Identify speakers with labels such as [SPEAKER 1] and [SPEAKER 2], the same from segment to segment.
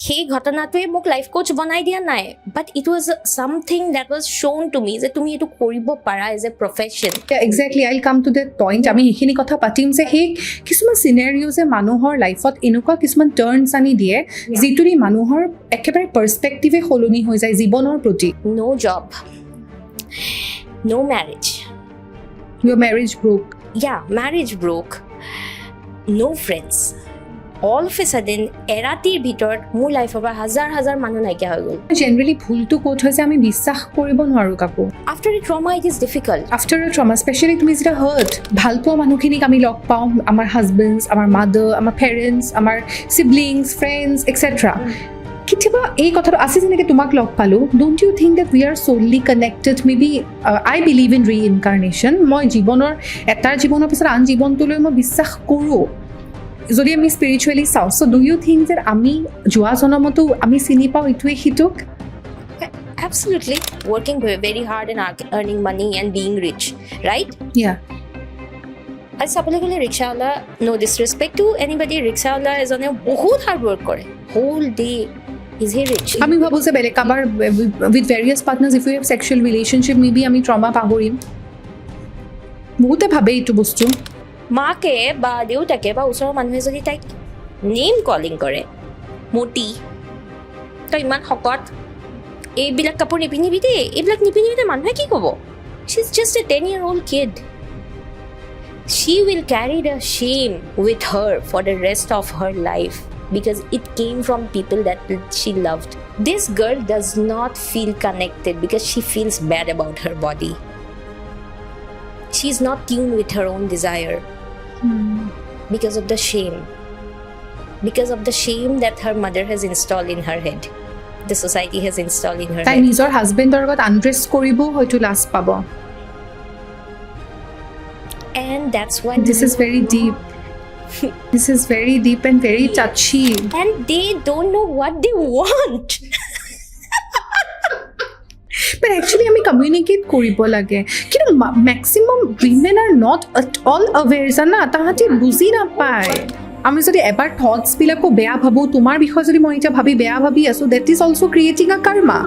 [SPEAKER 1] সেই ঘটনাটোৱে মোক লাইফ কোচ বনাই দিয়া নাই, but it was something that was shown to me যে তুমি এইটো কৰিব পাৰা এজ এ প্ৰফেশ্যন।
[SPEAKER 2] এক্সেক্টলি, আইল কাম টু দ্যাট পইণ্ট। আমি সেইখিনি কথা পাতিম যে সেই কিছুমান চিনেৰিঅ'জে মানুহৰ লাইফত এনেকুৱা কিছুমান টাৰ্ণছ আনি দিয়ে যিটো দি মানুহৰ একেবাৰে পাৰ্চপেক্টিভে সলনি হৈ যায় জীৱনৰ প্ৰতি।
[SPEAKER 1] No job, no marriage.
[SPEAKER 2] Your marriage broke.
[SPEAKER 1] Yeah, marriage broke. No friends. All of a sudden, এৰাতিৰ ভিতৰত মোৰ লাইফৰ পৰা হাজাৰ মানুহ নাইকিয়া হৈ গ'ল।
[SPEAKER 2] জেনেৰেলি ভুলটো ক'ত হৈছে আমি বিশ্বাস কৰিব নোৱাৰোঁ কাকো।
[SPEAKER 1] After a trauma, it is difficult.
[SPEAKER 2] After a trauma, especially তুমি যেতিয়া হাৰ্ট, ভাল পোৱা মানুহখিনিক আমি লগ পাওঁ, আমাৰ হাজবেণ্ডছ, আমাৰ মাদাৰ, আমাৰ পেৰেণ্টছ, আমাৰ চিবলিংছ, ফ্ৰেণ্ডছ এক্সেট্ৰা। কেতিয়াবা এই কথাটো আছে যেনেকৈ তোমাক লগ পালোঁ, don't you think that we are soully connected? Maybe I believe in reincarnation. মই এটাৰ জীৱনৰ পিছত আন জীৱনটোলৈ মই বিশ্বাস কৰোঁ যদি আমি স্পিৰিচুৱেলি চাওঁ। চ' ডু ইউ থিংক যে আমি যোৱা জনমতো আমি চিনি পাওঁ ইটোৱে সিটোক?
[SPEAKER 1] Absolutely. Working very hard and earning money and being rich, right?
[SPEAKER 2] Yeah.
[SPEAKER 1] আৰু চাবলৈ গ'লে rickshawwala, no disrespect to anybody, rickshawwala এজনে বহুত হাৰ্ড ৱৰ্ক কৰে, whole day is he rich.
[SPEAKER 2] আমি ভাবোঁ যে বেলেগ কাবাৰ with various partners if you have sexual relationship maybe আমি ট্ৰমা পাহৰিম। বহুতে ভাবে এইটো বস্তু।
[SPEAKER 1] মাকে বা দেউতাকে বা ওচৰৰ মানুহে যদি তাইক নেম কলিং কৰে, মতি, তই ইমান শকত, এইবিলাক কাপোৰ নিপিন্ধিবি দেই, এইবিলাক নিপিন্ধিবি দেই, মানুহে কি ক'ব? She is just A 10-year-old kid. She will carry the shame with her for the rest of her life because it came from people that she loved. This girl does not feel connected because she feels bad about her body. She's not tuned with her own desire. Because of the shame. Because of the shame that her mother has installed in her head. The society has installed in her
[SPEAKER 2] তাই
[SPEAKER 1] head.
[SPEAKER 2] নিজৰ হাজবেণ্ডৰ লগত আনড্ৰেছ কৰিব হয়তো লাজ পাব।
[SPEAKER 1] And that's why
[SPEAKER 2] This is very deep. This is very deep and very touchy.
[SPEAKER 1] And they don't know what they want.
[SPEAKER 2] But actually আমি communicate কৰিব লাগে, কিন্তু maximum women are not at all aware. জানা, তাহাঁতি বুজি নাপায়। আমি যদি এবাৰ থটছবিলাকো বেয়া ভাবোঁ, তোমাৰ বিষয়ে যদি মই এতিয়া বেয়া ভাবি আছোঁ, that is also' creating a karma.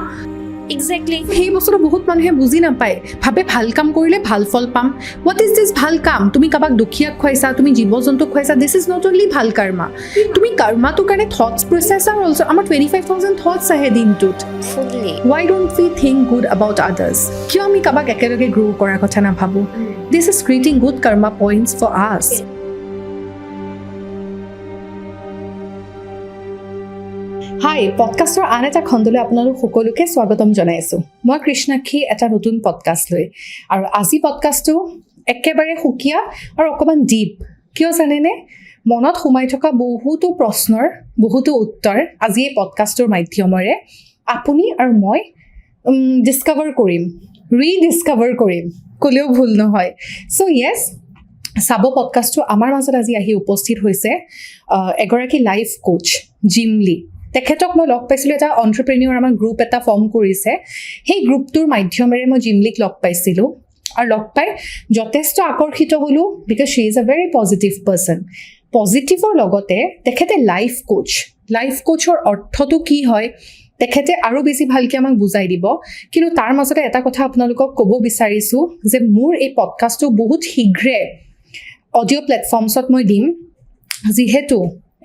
[SPEAKER 1] Exactly.
[SPEAKER 2] সেই বস্তুটো বহুত মানুহে বুজি নাপায়, ভাবে ভাল কাম কৰিলে ভাল ফল পাম। হোৱাট ইজ দিছ ভাল কাম? তুমি কাৰোবাক দুখীয়াক খুৱাইছা, তুমি জীৱ জন্তুক খুৱাইছা, দিছ ইজ নট অনলি ভাল কৰ্মা। তুমি কৰ্মাটোৰ কাৰণে থটছ প্ৰচেছ আৰ অলছ'। আমাৰ 25,000 থটছ আহে দিনটোত।
[SPEAKER 1] Fully.
[SPEAKER 2] Why don't we think good about others? কিয় আমি কাৰোবাক একেলগে গ্ৰ' কৰাৰ কথা নাভাবোঁ? This is creating good karma points for us. Hi, পডকাষ্টৰ আন এটা খণ্ডলৈ আপোনালোক সকলোকে স্বাগতম জনাইছোঁ। মই কৃষ্ণাক্ষী এটা নতুন পডকাষ্ট লৈ, আৰু আজি পডকাষ্টটো একেবাৰে সুকীয়া আৰু অকণমান ডিপ। কিয় জানেনে? মনত সোমাই থকা বহুতো প্ৰশ্নৰ বহুতো উত্তৰ আজি এই পডকাষ্টৰ মাধ্যমেৰে আপুনি আৰু মই ডিছকভাৰ কৰিম, ৰিডিছকভাৰ কৰিম, ক'লেও ভুল নহয়। চ' য়েছ, চাব পডকাষ্টটো আমাৰ মাজত আজি আহি উপস্থিত হৈছে এগৰাকী লাইফ কোচ জিমলী। তেখেতক মই লগ পাইছিলোঁ, এটা এণ্টাৰপ্ৰেনিয়ৰ আমাৰ গ্ৰুপ এটা ফৰ্ম কৰিছে। সেই গ্ৰুপটোৰ মাধ্যমেৰে মই জিমলীক লগ পাইছিলোঁ, আৰু লগ পাই যথেষ্ট আকৰ্ষিত হ'লোঁ because she is a very positive person. পজিটিভৰ লগতে তেখেতে লাইফ কোচ। লাইফ কোচৰ অৰ্থটো কি হয় তেখেতে আৰু বেছি ভালকৈ আমাক বুজাই দিব। কিন্তু তাৰ মাজতে এটা কথা আপোনালোকক ক'ব বিচাৰিছোঁ যে মোৰ এই পডকাষ্টটো বহুত শীঘ্ৰে অডিঅ' প্লেটফৰ্মছত মই দিম, যিহেতু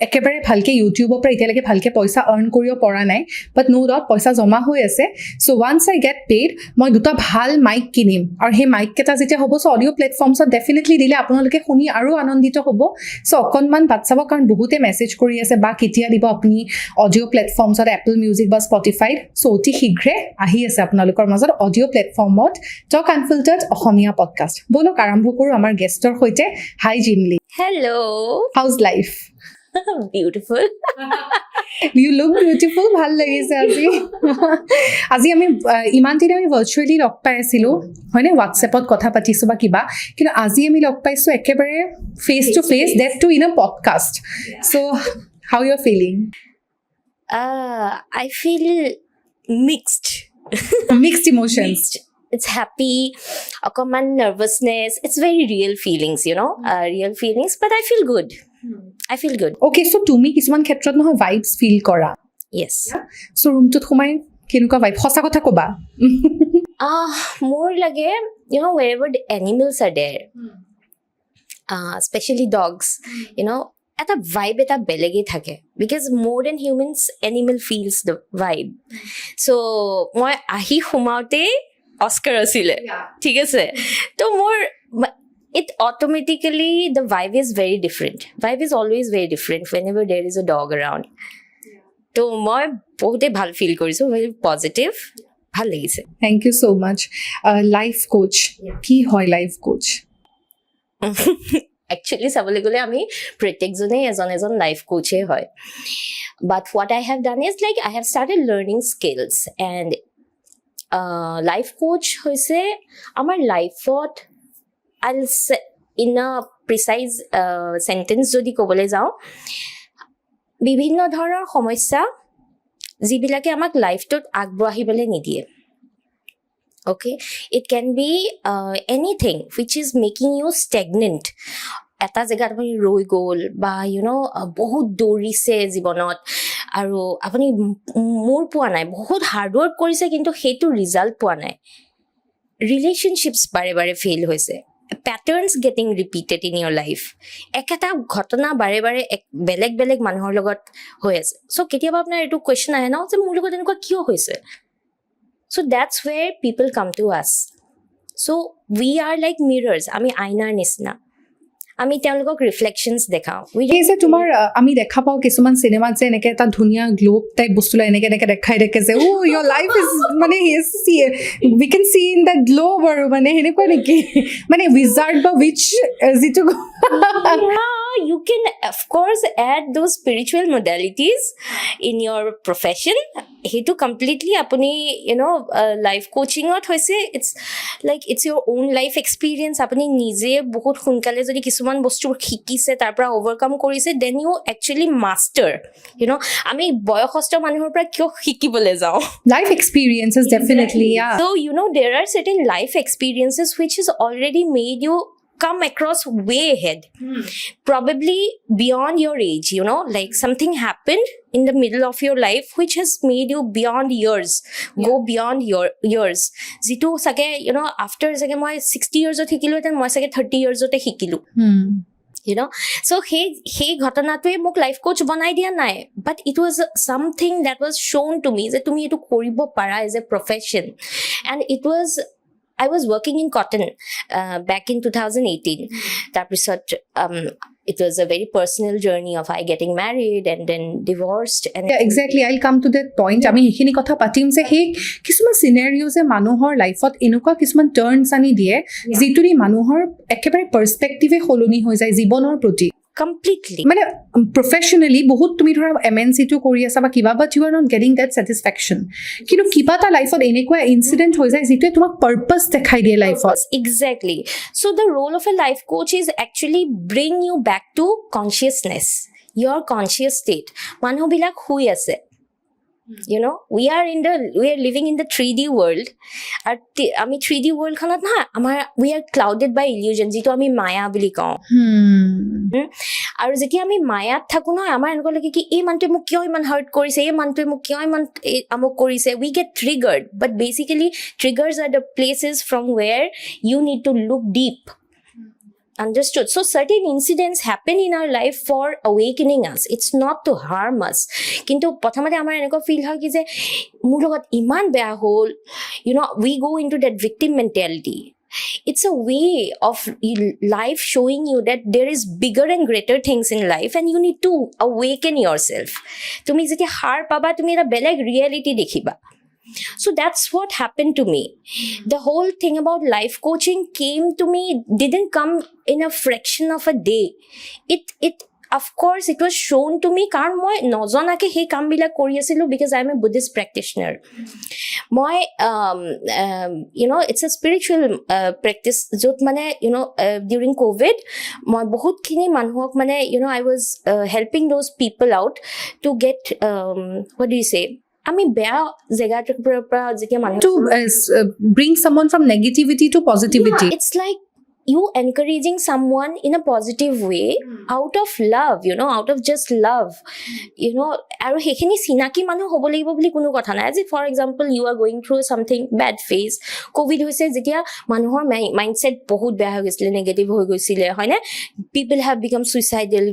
[SPEAKER 2] একেবাৰে ভালকৈ ইউটিউবৰ পৰা এতিয়ালৈকে ভালকৈ পইচা আৰ্ণ কৰিব পৰা নাই, বাট ন' ডাউট পইচা জমা হৈ আছে। চ' ওৱান্স আই গেট পেইড, মই দুটা ভাল মাইক কিনিম, আৰু সেই মাইককেইটা যেতিয়া হ'ব, চ' অডিঅ' প্লেটফৰ্মছত ডেফিনেটলি দিলে আপোনালোকে শুনি আৰু আনন্দিত হ'ব। চ' অকণমান বাট চাব, কাৰণ বহুতে মেছেজ কৰি আছে বা কেতিয়া দিব আপুনি অডিঅ' প্লেটফৰ্মছত, এপল মিউজিক বা স্পটিফাইত। চ' অতি শীঘ্ৰে আহি আছে আপোনালোকৰ মাজত অডিঅ' প্লেটফৰ্মত টক আনফিল্টাৰ্ড অসমীয়া পডকাষ্ট। ব'লক আৰম্ভ কৰোঁ আমাৰ গেষ্টৰ সৈতে। Hi Jimli.
[SPEAKER 1] Hello.
[SPEAKER 2] How's life?
[SPEAKER 1] Beautiful.
[SPEAKER 2] You look beautiful. ভাল লাগিছে আজি। আজি আমি ইমান দিনে আমি ভাৰ্চুৱেলি লগ পাই আছিলোঁ, হয়নে? হোৱাটছএপত কথা পাতিছোঁ বা কিবা, কিন্তু আজি আমি লগ পাইছোঁ একেবাৰে face to face, that too in a podcast. So' how you are feeling?
[SPEAKER 1] I feel mixed.
[SPEAKER 2] Mixed emotions.
[SPEAKER 1] It's happy, a common nervousness. It's very real feelings, you know, real feelings. But I feel good. I feel good.
[SPEAKER 2] Okay, so তুমি কিছুমান ক্ষেত্ৰত নহয় vibes feel কৰা?
[SPEAKER 1] Yes.
[SPEAKER 2] চ' ৰুমটোত সোমাই কেনেকুৱা vibe সঁচা কথা ক'বা
[SPEAKER 1] More like, wherever the animals are there, especially dogs, এটা vibe এটা বেলেগেই থাকে because more than humans, animal feels the vibe. So মই আহি সোমাওতে অস্কাৰ আছিলে ঠিক আছে তো মোৰ it automatically the vibe is very different. Vibe is always very different whenever there is a dog around. তো মই বহুতে ভাল ফিল কৰিছো, very positive, ভাল লাগিছে।
[SPEAKER 2] Thank you so' much life coach কি হয় লাইফ কোচ
[SPEAKER 1] একচুৱেলি চাবলৈ গ'লে আমি প্ৰত্যেকজনেই এজন লাইফ কোচেই হয় but what I have done is like I have started learning skills and life coach হৈছে আমাৰ লাইফত ইন আ প্ৰিচাইজ চেণ্টেন্স যদি ক'বলৈ যাওঁ বিভিন্ন ধৰণৰ সমস্যা যিবিলাকে আমাক লাইফটোত আগবাঢ়িবলৈ নিদিয়ে okay it can be anything which is making you stagnant এটা জেগাত আপুনি ৰৈ গ'ল বা বহুত দৌৰিছে জীৱনত আৰু আপুনি মোৰ পোৱা নাই বহুত হাৰ্ড ৱৰ্ক কৰিছে কিন্তু সেইটো ৰিজাল্ট পোৱা নাই ৰিলেশ্যনশ্বিপছ বাৰে বাৰে ফেইল হৈছে patterns getting repeated in your life ekata ghotona bare bare beleg beleg manhor logot hoy ase so ketiaba apnar etu question ahe na je mur logot enukwa kyo hoise so that's where people come to us so we are like mirrors ami ainar nisna আমি তেওঁলোকক ৰিফ্লেকশ্যনছ দেখাওঁ
[SPEAKER 2] এই যে তোমাৰ আমি দেখা পাওঁ কিছুমান চিনেমাত যে এনেকৈ এটা ধুনীয়া গ্লোব টাইপ বস্তু লৈ এনেকৈ দেখাই থাকে যে ইয়ৰ লাইফ ইজ মানে we can C in the globe আৰু মানে সেনেকুৱা নেকি মানে উইজাৰ্ড বা উইচ যিটো
[SPEAKER 1] you can of course add those spiritual modalities in your profession hetu completely apuni life coaching ot hoise it's like it's your own life experience apuni nije bahut hunkale jodi kisuman bostu hikise tar pora overcome korise then you actually master ami boyokhostor manuhor pora kyo hikibole jao
[SPEAKER 2] life experiences definitely yeah
[SPEAKER 1] so there are certain life experiences which has already made you come across way ahead probably beyond your age like something happened in the middle of your life which has made you beyond years go beyond your years jitu sage after sage moi 60 years ot hikilu then moi sage 30 years ote hikilu so hey ghotona tu mok life coach banai dia nai but it was something that was shown to me that tumi etu koribo para as a profession and it was I was working in cotton back in 2018 tarpisot it was a very personal journey of I getting married and then divorced and
[SPEAKER 2] yeah exactly I'll come to that point ami ekhini kotha patim je he kisuma scenarios e manuhor life ot enukwa kisman turns ani die jituri manuhor ekebare perspective e holoni hoi jay jibonor proti
[SPEAKER 1] completely
[SPEAKER 2] মানে professionally বহুত তুমি ধৰা MNC to কৰি আছা বা কিবা but you are not getting that satisfaction কিন্তু কিবা ta life ot এনেকুৱা incident হৈ যায় যিটো তোমাক purpose দেখাই দিয়ে life ot
[SPEAKER 1] exactly so the role of a life coach is actually bring you back to consciousness your conscious state মানুহ বিলাক হুই আছে we are living in the 3D world ami 3D world khanat na amar we are clouded by illusion jitu ami maya boli kau aru jeti ami maya thaku na amar enko lage ki ei mantue muk kyo iman hurt korise ei mantue muk kyo iman amok korise we get triggered but basically triggers are the places from where you need to look deep understood so certain incidents happen in our life for awakening us it's not to harm us kintu prothamate amar eneko feel hoy ki je mur logot iman beya hol we go into that victim mentality it's a way of life showing you that there is bigger and greater things in life and you need to awaken yourself tumi jeti har paba tumi eta beleg reality dekhiba so that's what happened to me the whole thing about life coaching came to me didn't come in a fraction of a day it of course it was shown to me karon moi nojonake he kam bila kori asilu because I am a Buddhist practitioner moi it's a spiritual practice jot mane during covid moi bahut khini manhok mane I was helping those people out to get what do you say আমি বেয়া জেগাটোৰ পৰা যেতিয়া মানুহ
[SPEAKER 2] to bring someone from negativity to positivity
[SPEAKER 1] it's like you encouraging someone in a positive way out of love, out of just love, আৰু সেইখিনি চিনাকি মানুহ হ'ব লাগিব বুলি কোনো কথা নাই. As if for example you are going through something bad phase, covid হৈছে যেতিয়া মানুহৰ mindset বহুত বেয়া হৈ গৈছিলে, negative হৈ গৈছিলে, হয়নে? People have become suicidal.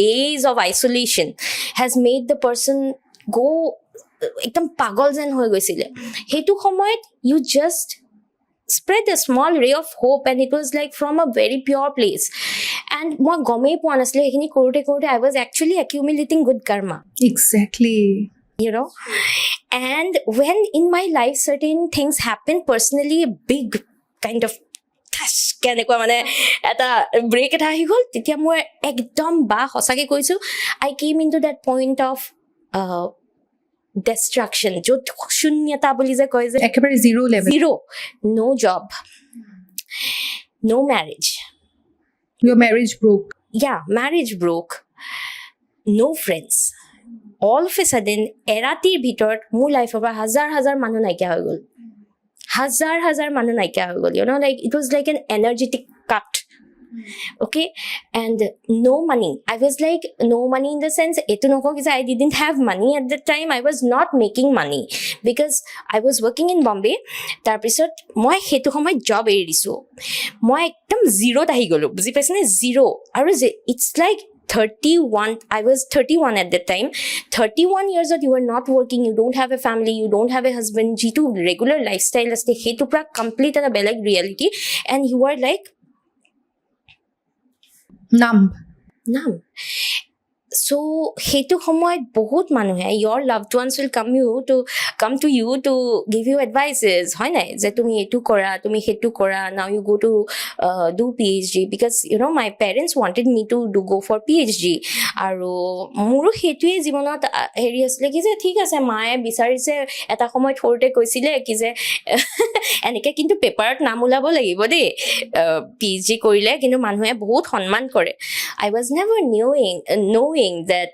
[SPEAKER 1] Days of isolation has made the person go একদম পাগল যেন হৈ গৈছিলে. সেইটো সময়ত you just spread a small ray of hope, and it was like from a very pure place. And মই গমেই পোৱা নাছিলো সেইখিনি কৰোঁতে I was actually accumulating good karma.
[SPEAKER 2] Exactly.
[SPEAKER 1] And when in my life certain things happen personally, a big kind of কেনেকুৱা মানে এটা break এটা আহি গ'ল, তেতিয়া মই একদম সঁচাকে কৈছো, I came into that point of destruction, য'ত শূন্যতা বুলি যে কয় যে
[SPEAKER 2] একেবাৰে zero level.
[SPEAKER 1] Zero. No job. No marriage.
[SPEAKER 2] Your marriage broke.
[SPEAKER 1] Yeah, marriage broke. No friends. All of a sudden, এৰাতিৰ ভিতৰত মোৰ লাইফৰ পৰা হাজাৰ মানুহ নাইকিয়া হৈ গ'ল. হাজাৰ মানুহ নাইকিয়া হৈ গ'ল. Like it was like an energetic cut. Okay, and no money. I was like, no money in the sense, I didn't have money at that time. I was not making money because I was working in Bombay. Tarpisot moi hetu homoy job eri disu. Moi ekdom zero ahi golo. Buji paise na zero. Aru it's like 31. I was 31 at that time. 31 years old, you are not working, you don't have a family, you don't have a husband. Jitu regular lifestyle aste hetu pra complete eta belag reality, and you are like
[SPEAKER 2] numb.
[SPEAKER 1] So hetu সময়ত বহুত মানুহে your loved ones will come to you to give you advices, হয় নাই, যে তুমি এটো কৰা, তুমি হেতু কৰা, now you go to do PhD, because my parents wanted me to go for PhD. আৰু মোৰো হেতুৱে জীৱনত হেৰি আছিলে কি যে ঠিক আছে মায়ে বিচাৰিছে, এটা সময়ত সৰুতে কৈছিলে কি যে এনেকে কিন্তু পেপাৰত নাম ওলাব লাগিব দেই PhD কৰিলে, কিন্তু মানুহে বহুত সন্মান কৰে. I was never knowing that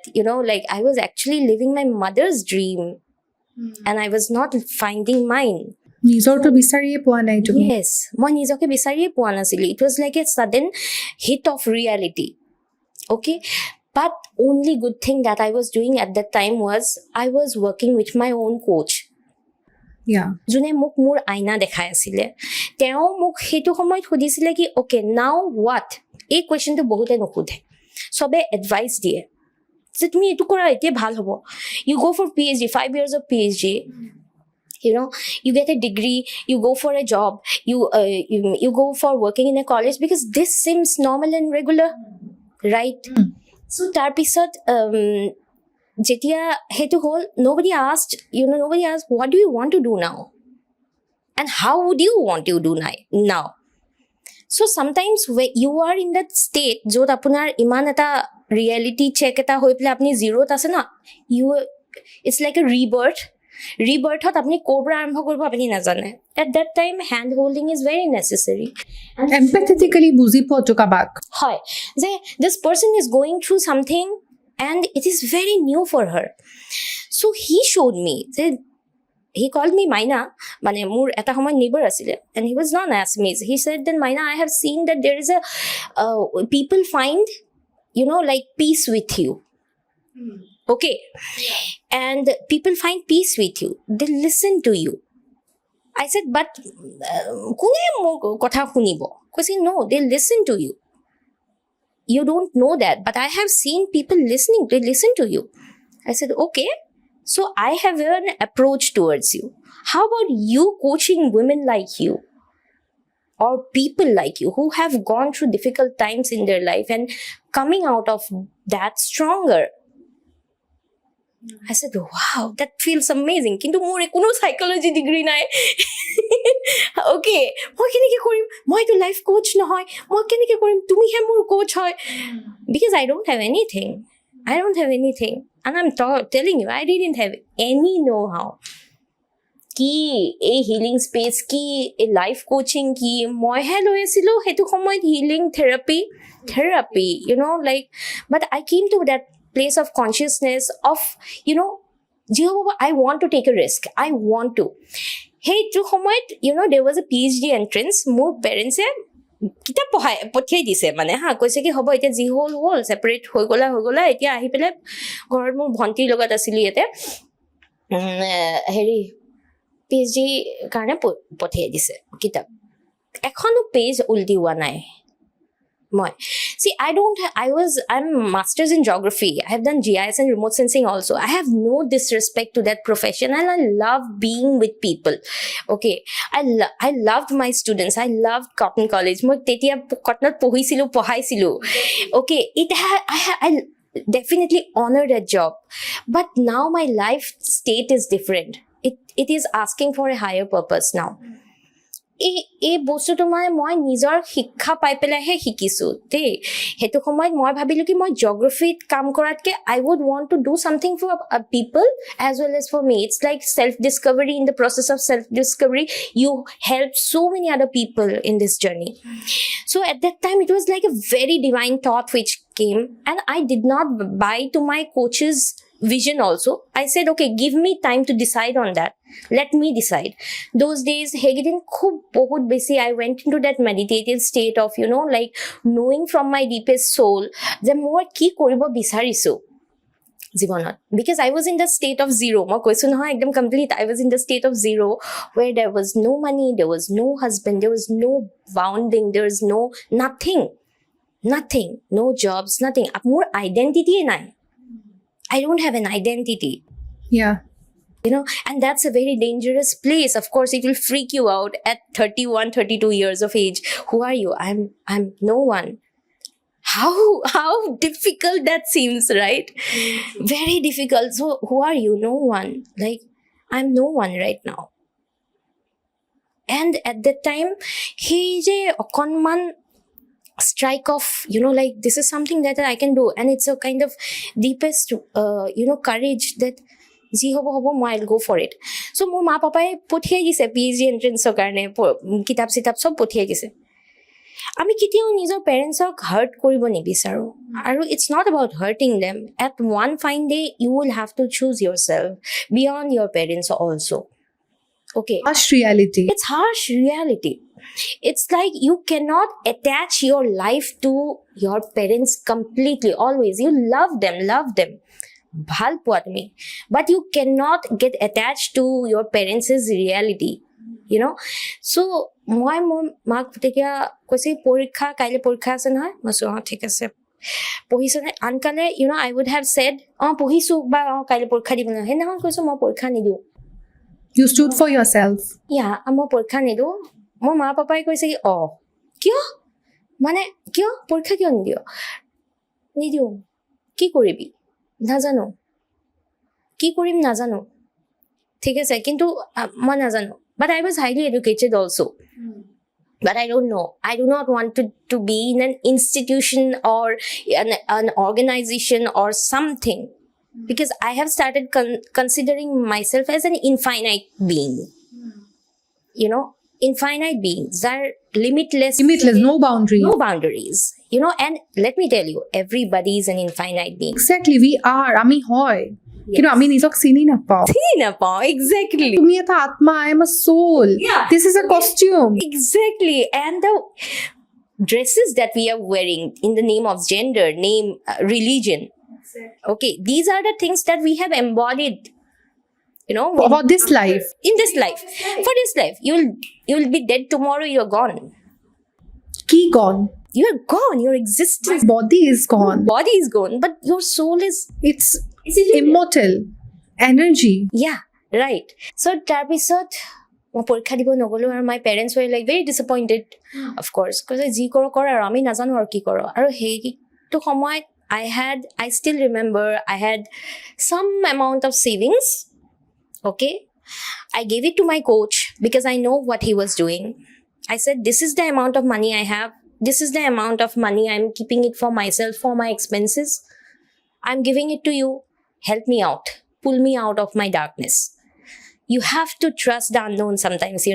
[SPEAKER 1] like I was actually living my mother's dream, and I was not finding mine.
[SPEAKER 2] নিজৰটো বিচাৰিয়ে পোৱা নাই তুমি.
[SPEAKER 1] Yes, মই নিজকে বিচাৰিয়ে পোৱা নাছিলো. It was like a sudden hit of reality. Okay, but only good thing that I was doing at that time was I was working with my own coach.
[SPEAKER 2] Yeah,
[SPEAKER 1] যোনে মোক মোৰ আইনা দেখাই আছিলে. তেওঁ মোক সেইটো সময়ত সুধিছিলে কি okay now what, এই কুৱেশ্যনটো বহুতে নুসুধে, সবে এডভাইচ দিয়ে যে তুমি এইটো কৰা এতিয়া ভাল হ'ব, you go for PhD, 5 years of PhD, you get a degree, you go for a job, you go for working in a college, because this seems normal and regular, right? So tarpisot jetia hetu hol, nobody asked what do you want to do now, and how would you want to do now. So sometimes when you are in that state jot apunar iman eta reality check eta hoi pele apni zero ase na, it's like a rebirth hot apni kobra arambho koribo apni najane. At that time hand holding is very necessary,
[SPEAKER 2] and empathetically buzi po to kabak
[SPEAKER 1] hoy je this person is going through something and it is very new for her. So he showed me that he called me Maina, mane mur eta homoy neighbor asile, and he was not Assamese. He said then Maina, I have seen that there is a people find like peace with you. Okay, and people find peace with you, they listen to you. I said but kune mo kotha khunibo, because no, they listen to you. You don't know that, but I have seen people listening, they listen to you. I said okay, so I have an approach towards you. How about you coaching women like you, or people like you who have gone through difficult times in their life and coming out of that stronger? I said wow, that feels amazing, kintu more kono psychology degree nai. Okay, moi keneke korim, moi to life coach nohoy, moi keneke korim, tumi he mor coach hoy, because I don't have anything, and I'm telling you I didn't have any know-how ki a healing space ki a life coaching ki moi he loi asilo hetu samoy healing therapy like, but I came to that place of consciousness of Jehovah, I want to take a risk, I want to. Hey, to samoy there was a PhD entrance, more parents কিতাপ পঠিয়াই দিছে মানে হা কৈছে কি হ'ব এতিয়া যি হ'ল ছেপাৰেট হৈ গ'লা এতিয়া আহি পেলাই ঘৰত মোৰ ভণ্টিৰ লগত আছিলি ইয়াতে হেৰি PhD কাৰণে পঠিয়াই দিছে কিতাপ এখনো পেজ উল্টি হোৱা নাই মই see I'm masters in geography. I have done GIS and remote sensing also. I have no disrespect to that profession and I love being with people. Okay, I loved my students. I loved Cotton College. Moi tetia Cotton pohaisilu. Okay, I definitely honor that job, but now my life state is different. It is asking for a higher purpose now. এই বস্তুটো মানে মই নিজৰ শিক্ষা পাই পেলাইহে শিকিছোঁ দেই সেইটো সময়ত মই ভাবিলোঁ কি মই জিঅ'গ্ৰাফিত কাম কৰাতকৈ I would want to do something for people as well as for me it's like self discovery in the process of self discovery you help so many other people in this journey. So at that time it was like a very divine thought which came and I did not buy to my coach's vision also. I said okay, give me time to decide on that. Let me decide. Those days hegidin khub bahut besi I went into that meditative state of like knowing from my deepest soul je moi ki koribo bisarisu jibanot because I was in the state of zero moi koisu nohoy ekdom complete I was in the state of zero where there was no money, there was no husband, there was no bounding, there was no nothing, no jobs, nothing. More identity nai. I don't have an identity.
[SPEAKER 2] Yeah.
[SPEAKER 1] And that's a very dangerous place. Of course, it will freak you out at 31, 32 years of age. Who are you? I'm no one. How difficult that seems, right? Very difficult. So who are you? No one. Like, I'm no one right now. And at that time, he je okonman strike off like this is something that I can do and it's a kind of deepest courage that ji hobo I'll go for it. So মোৰ মা পাপাই পঠিয়াই দিছে PhD এন্ট্ৰেন্সৰ কাৰণে কিতাপ সব পঠিয়াই দিছে আমি কেতিয়াও নিজৰ পেৰেণ্টছক হাৰ্ট কৰিব নিবিচাৰো আৰু it's not about hurting them. At one fine day you will have to choose yourself beyond your parents also. Okay,
[SPEAKER 2] Harsh reality.
[SPEAKER 1] It's harsh reality. It's like you cannot attach your life to your parents completely always. You love them bhal poa tumi, but you cannot get attached to your parents' reality, so moi mak tekia koise porikha kaile porikha ase noy moso thik ase pohiso na ankale I would have said pohisu ba kaile porikha dibona he na koiso mo porikha nidu.
[SPEAKER 2] You stood for yourself.
[SPEAKER 1] Yeah, mo porikha nidu. মোৰ মা পাপাই কৈছে কি কিয় মানে কিয় পৰীক্ষা কিয় নিদিও কি কৰিবি নাজানো কি কৰিম নাজানো ঠিক আছে কিন্তু মই নাজানো but I was highly educated also but I don't know. I do not want to be in an institution or an organization or something because I have started considering myself as an infinite being. Infinite beings are limitless,
[SPEAKER 2] no boundaries,
[SPEAKER 1] and let me tell you, everybody is an infinite being.
[SPEAKER 2] Exactly, we are ami hoy কিন্তু আমি নিজক চিনি নাপাওঁ
[SPEAKER 1] exactly
[SPEAKER 2] তুমি এটা আত্মা I am a soul. This is a costume.
[SPEAKER 1] Exactly. And the dresses that we are wearing in the name of gender, religion, okay, these are the things that we have embodied
[SPEAKER 2] about this life.
[SPEAKER 1] In this life, for this life, you'll be dead tomorrow. You're gone.
[SPEAKER 2] Ki gone?
[SPEAKER 1] You're gone. Your existence.
[SPEAKER 2] My body is gone.
[SPEAKER 1] Body is gone, but your soul is.
[SPEAKER 2] It's immortal energy.
[SPEAKER 1] Yeah, right. So tarpisot mo porikha dibo nogolo and my parents were like very disappointed, of course, because ji koro aru ami najano aru ki koro aru hei to somoy I still remember I had some amount of savings. Okay, I gave it to my coach because I know what he was doing. I said, this is the amount of money I have. This is the amount of money I'm keeping it for myself, for my expenses. I'm giving it to you. Help me out. Pull me out of my darkness. You have to trust the unknown sometimes,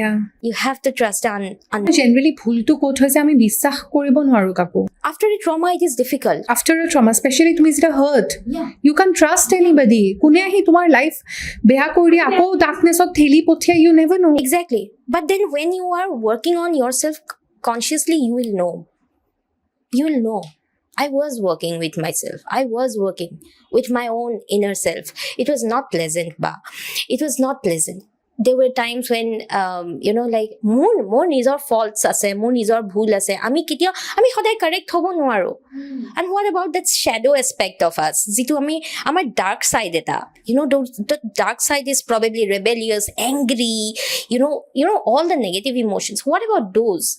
[SPEAKER 2] Yeah.
[SPEAKER 1] You have to trust the unknown.
[SPEAKER 2] Generally, ভুলটো ক'ত হৈছে আমি বিশ্বাস কৰিব নোৱাৰো কাকো.
[SPEAKER 1] After a trauma, it is difficult.
[SPEAKER 2] After a trauma, especially তুমি যেতিয়া hurt, you can't trust anybody. কোনে আহি তোমাৰ লাইফ বেয়া কৰি দিয়ে আকৌ ডাৰ্কনেছত ঠেলি পঠিয়াই, you never know.
[SPEAKER 1] Exactly. But then when you are working on yourself consciously you will know. You will know. I was working with myself. I was working with my own inner self. It was not pleasant, ba. It was not pleasant. There were times when, like, more nijor faults ase, more nijor bhul ase. Ami hoday correct hobo noaro. And what about that shadow aspect of us? Jitu amar dark side eta. The dark side is probably rebellious, angry, all the negative emotions. What about those?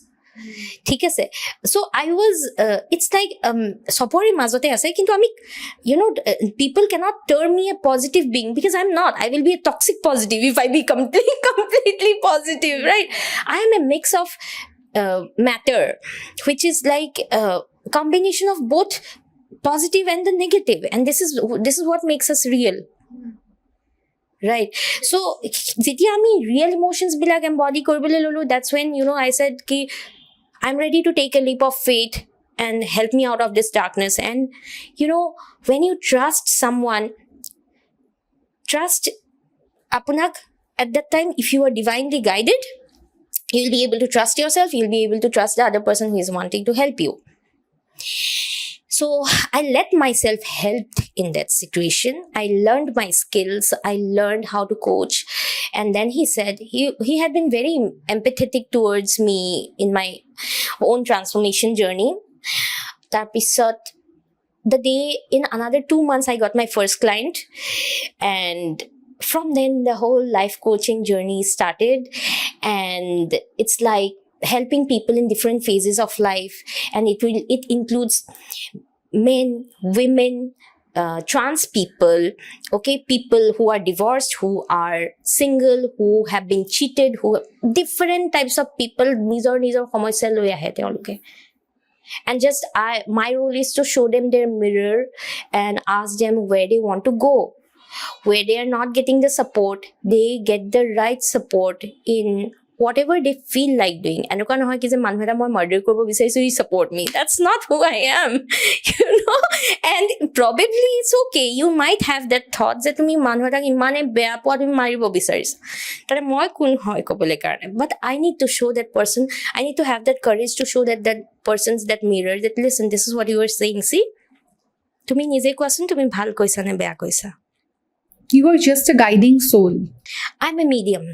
[SPEAKER 1] ঠিক আছে so I was it's like সপৰে মাজতে আছে কিন্তু আমি people cannot term me a positive being because I'm not. I will be a toxic positive if I be completely positive, right? I am a mix of matter which is like a combination of both positive and the negative, and this is what makes us real. Right. So যেতিয়া আমি real emotions বিলাক embody কৰিবলৈ ললো, that's when I said ki I'm ready to take a leap of faith and help me out of this darkness. And when you trust someone, trust apunak at that time, if you are divinely guided, you'll be able to trust yourself, you'll be able to trust the other person who is wanting to help you. So I let myself help in that situation. I learned my skills. I learned how to coach. And then he said, he had been very empathetic towards me in my own transformation journey. Tapisot, the day, in another 2 months, I got my first client. And from then, the whole life coaching journey started. And it's like helping people in different phases of life, and it includes men, women, trans people, okay, people who are divorced, who are single, who have been cheated, who different types of people. Nizor samasya loi ahe teoloke. And just my role is to show them their mirror and ask them where they want to go. Where they are not getting the support, they get the right support in whatever they feel like doing. Enuka nohoy ki je manu eta moi murder korbo bisarisu, you support me. That's not who I am. And probably it's okay. You might have that thought that tumi manu eta imane beya poa tumi maribo bisarisa. Tare moi kun hoy kobole karone. But I need to show that person, I need to have that courage to show that person's that mirror, that listen, this is what you are saying. See, tumi nije koasun tumi bhal koisa ne beya koisa.
[SPEAKER 2] You are just a guiding soul.
[SPEAKER 1] I'm a medium,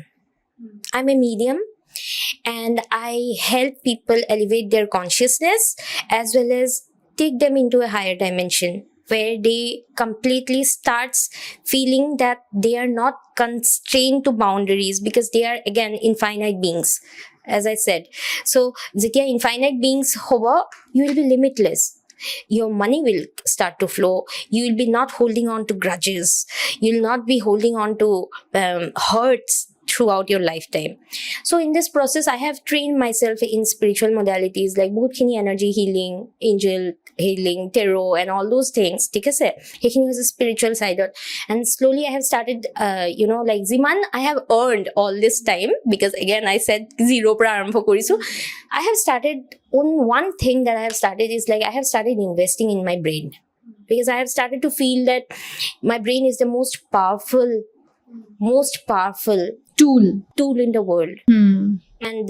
[SPEAKER 1] and I help people elevate their consciousness as well as take them into a higher dimension where they completely starts feeling that they are not constrained to boundaries, because they are again infinite beings, as I said. So যেতিয়া infinite beings hobo, you will be limitless. Your money will start to flow. You will be not holding on to grudges. You will not be holding on to hurts throughout your lifetime. So in this process, I have trained myself in spiritual modalities like bahut khini energy healing, angel healing, tarot, and all those things. Thik ase, hekhini was a spiritual side. And slowly I have started, like Ziman, I have earned all this time, because again I said zero pra arambho korisu. I have started on one thing that I have started is like I have started investing in my brain, because I have started to feel that my brain is the most powerful tool in the world. And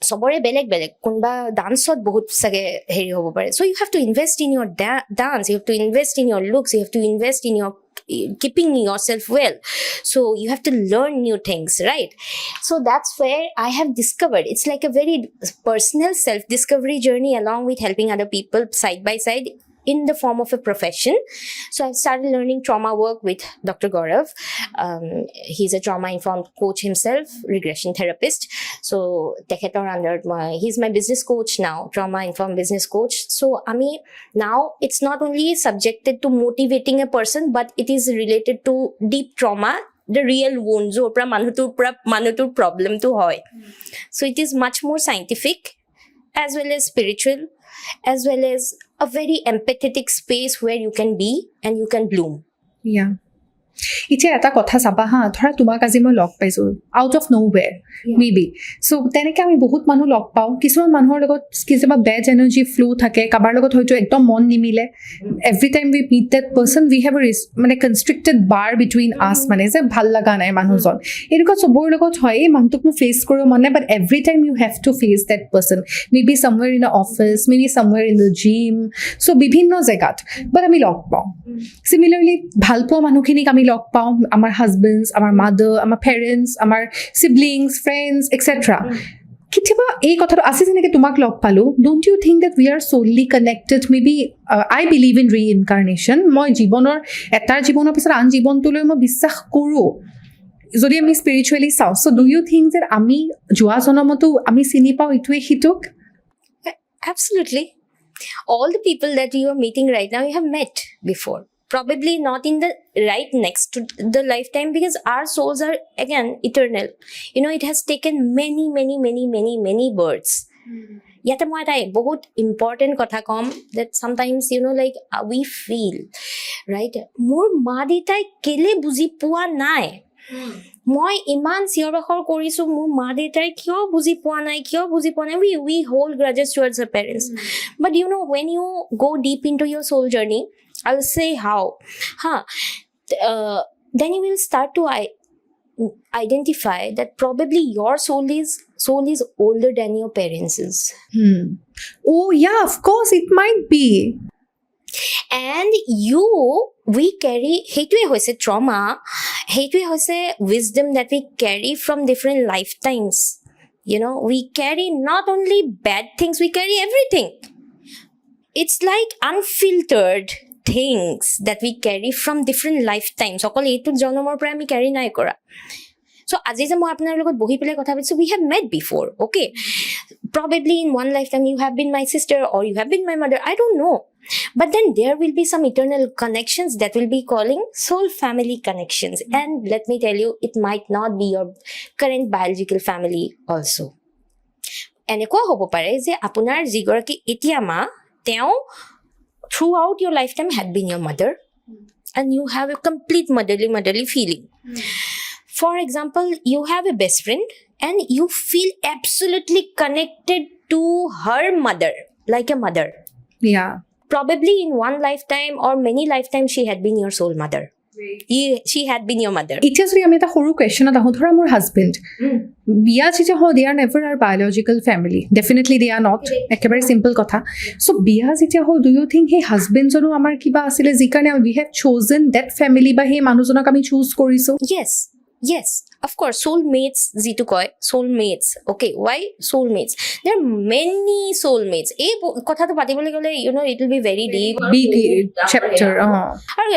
[SPEAKER 1] সবৰে বেলেগ কোনবা ডান্সত বহুত সাগে হেৰি হ'ব পাৰে. So you have to invest in your dance, you have to invest in your looks, you have to invest in your keeping yourself well. So you have to learn new things, right? So that's where I have discovered, it's like a very personal self-discovery journey along with helping other people side by side in the form of a profession. So I've started learning trauma work with Dr. Gaurav. He's a trauma-informed coach himself, regression therapist. So he's my business coach now, trauma-informed business coach. So now it's not only subjected to motivating a person, but it is related to deep trauma, the real wounds, manutur problem to hoy. So it is much more scientific as well as spiritual, as well as a very empathetic space where you can be and you can bloom.
[SPEAKER 2] Yeah. এতিয়া এটা কথা চাবা হা, ধৰা তোমাক আজি মই লগ পাইছো out of nowhere maybe, so' তেনেকে আমি বহুত মানুহ লগ পাওঁ, কিছুমান মানুহৰ লগত কেতিয়াবা বেড এনাৰ্জি ফ্লো থাকে, কাৰোবাৰ লগত হয়তো একদম মন নিমিলে, every time we meet that person we have মানে কনষ্ট্ৰিক্টেড বাৰ বিটুইন আছ, মানে যে ভাল লগা নাই মানুহজন, এনেকুৱা চবৰ লগত হয়, এই মানুহটোক মোৰ ফেচ কৰিব মন নাই, but every time you have to face that person, maybe somewhere in the office, maybe somewhere in the gym, so' বিভিন্ন জেগাত বাট আমি লগ পাওঁ। চিমিলাৰলি ভাল পোৱা মানুহখিনিক আমি লগ পাওঁ, আমাৰ হাজবেণ্ডছ, আমাৰ মাদাৰ, আমাৰ পেৰেণ্টছ, আমাৰ চিবলিংছ, ফ্ৰেণ্ডছ এক্সেট্ৰা। কেতিয়াবা এই কথাটো আছে, যেনেকৈ তোমাক লগ পালোঁ, don't you think that we are soully connected, maybe I believe in reincarnation, মই এটাৰ জীৱনৰ পিছত আন জীৱনটোলৈ মই বিশ্বাস কৰোঁ যদি আমি স্পিৰিচুৱেলি চাওঁ। চ' ডু ইউ থিংক যে আমি যোৱা জনমতো আমি চিনি পাওঁ ইটোৱে সিটোক?
[SPEAKER 1] Absolutely. All the people that you are meeting right now, you have met before. Probably not in the right next to the lifetime, because our souls are again eternal. You know, it has taken many births. Yata moi eta bahut important kotha kom, that sometimes, you know, like we feel, right? Mor ma detai kele buji pua nai. মই ইমান চিঞৰ বাখৰ কৰিছো, মোৰ মা দেউতাই কিয় বুজি পোৱা নাই, we hold grudges towards our parents. But you know, when you go deep into your soul journey, I'll say how, then you will start to identify that probably your soul is older than your parents'.
[SPEAKER 2] Oh yeah, of course it might be.
[SPEAKER 1] And we carry, heitue hoise trauma, heitue hoise wisdom that we carry from different lifetimes. You know, we carry not only bad things, we carry everything. It's like unfiltered things that we carry from different lifetimes. Okol eitu janamor pora ami carry nai kora. So আজি যে মই আপোনাৰ লগত বহি পেলাই কথা পাতিছো, we have met before, okay? Probably in one lifetime you have been my sister or you have been my mother, I don't know. But then there will be some eternal connections that will be calling soul family connections. And let me tell you, it might not be your current biological family also. এনেকুৱা হ'ব পাৰে যে আপোনাৰ যিগৰাকী এতিয়া মা, তেওঁ throughout your lifetime had been your mother, and you have a complete motherly feeling. For example, you have a best friend and you feel absolutely connected to her mother, like a mother.
[SPEAKER 2] Yeah.
[SPEAKER 1] Probably in one lifetime or many lifetimes she had been your soul mother. She had been your mother.
[SPEAKER 2] এতিয়া যদি আমি এটা সৰু কুৱেশ্যনত আহোঁ, ধৰা মোৰ husband বিয়া যেতিয়া হওঁ, they are never our biological family, definitely they are not, একেবাৰে চিম্পল কথা। চ' বিয়া যেতিয়া হওঁ, ডু ইউ থিংক সেই হাজবেণ্ডজনো আমাৰ কিবা আছিলে যি কাৰণে উই হেভ চ'জেন ডেট ফেমিলি, বা সেই মানুহজনক আমি চুজ কৰিছোঁ?
[SPEAKER 1] Yes, of course, soulmates jitu koi, soulmates. Okay, why soulmates? There are many soulmates. Ei kotha to patibole gole, you know, it will be very deep,
[SPEAKER 2] big chapter.
[SPEAKER 1] Aru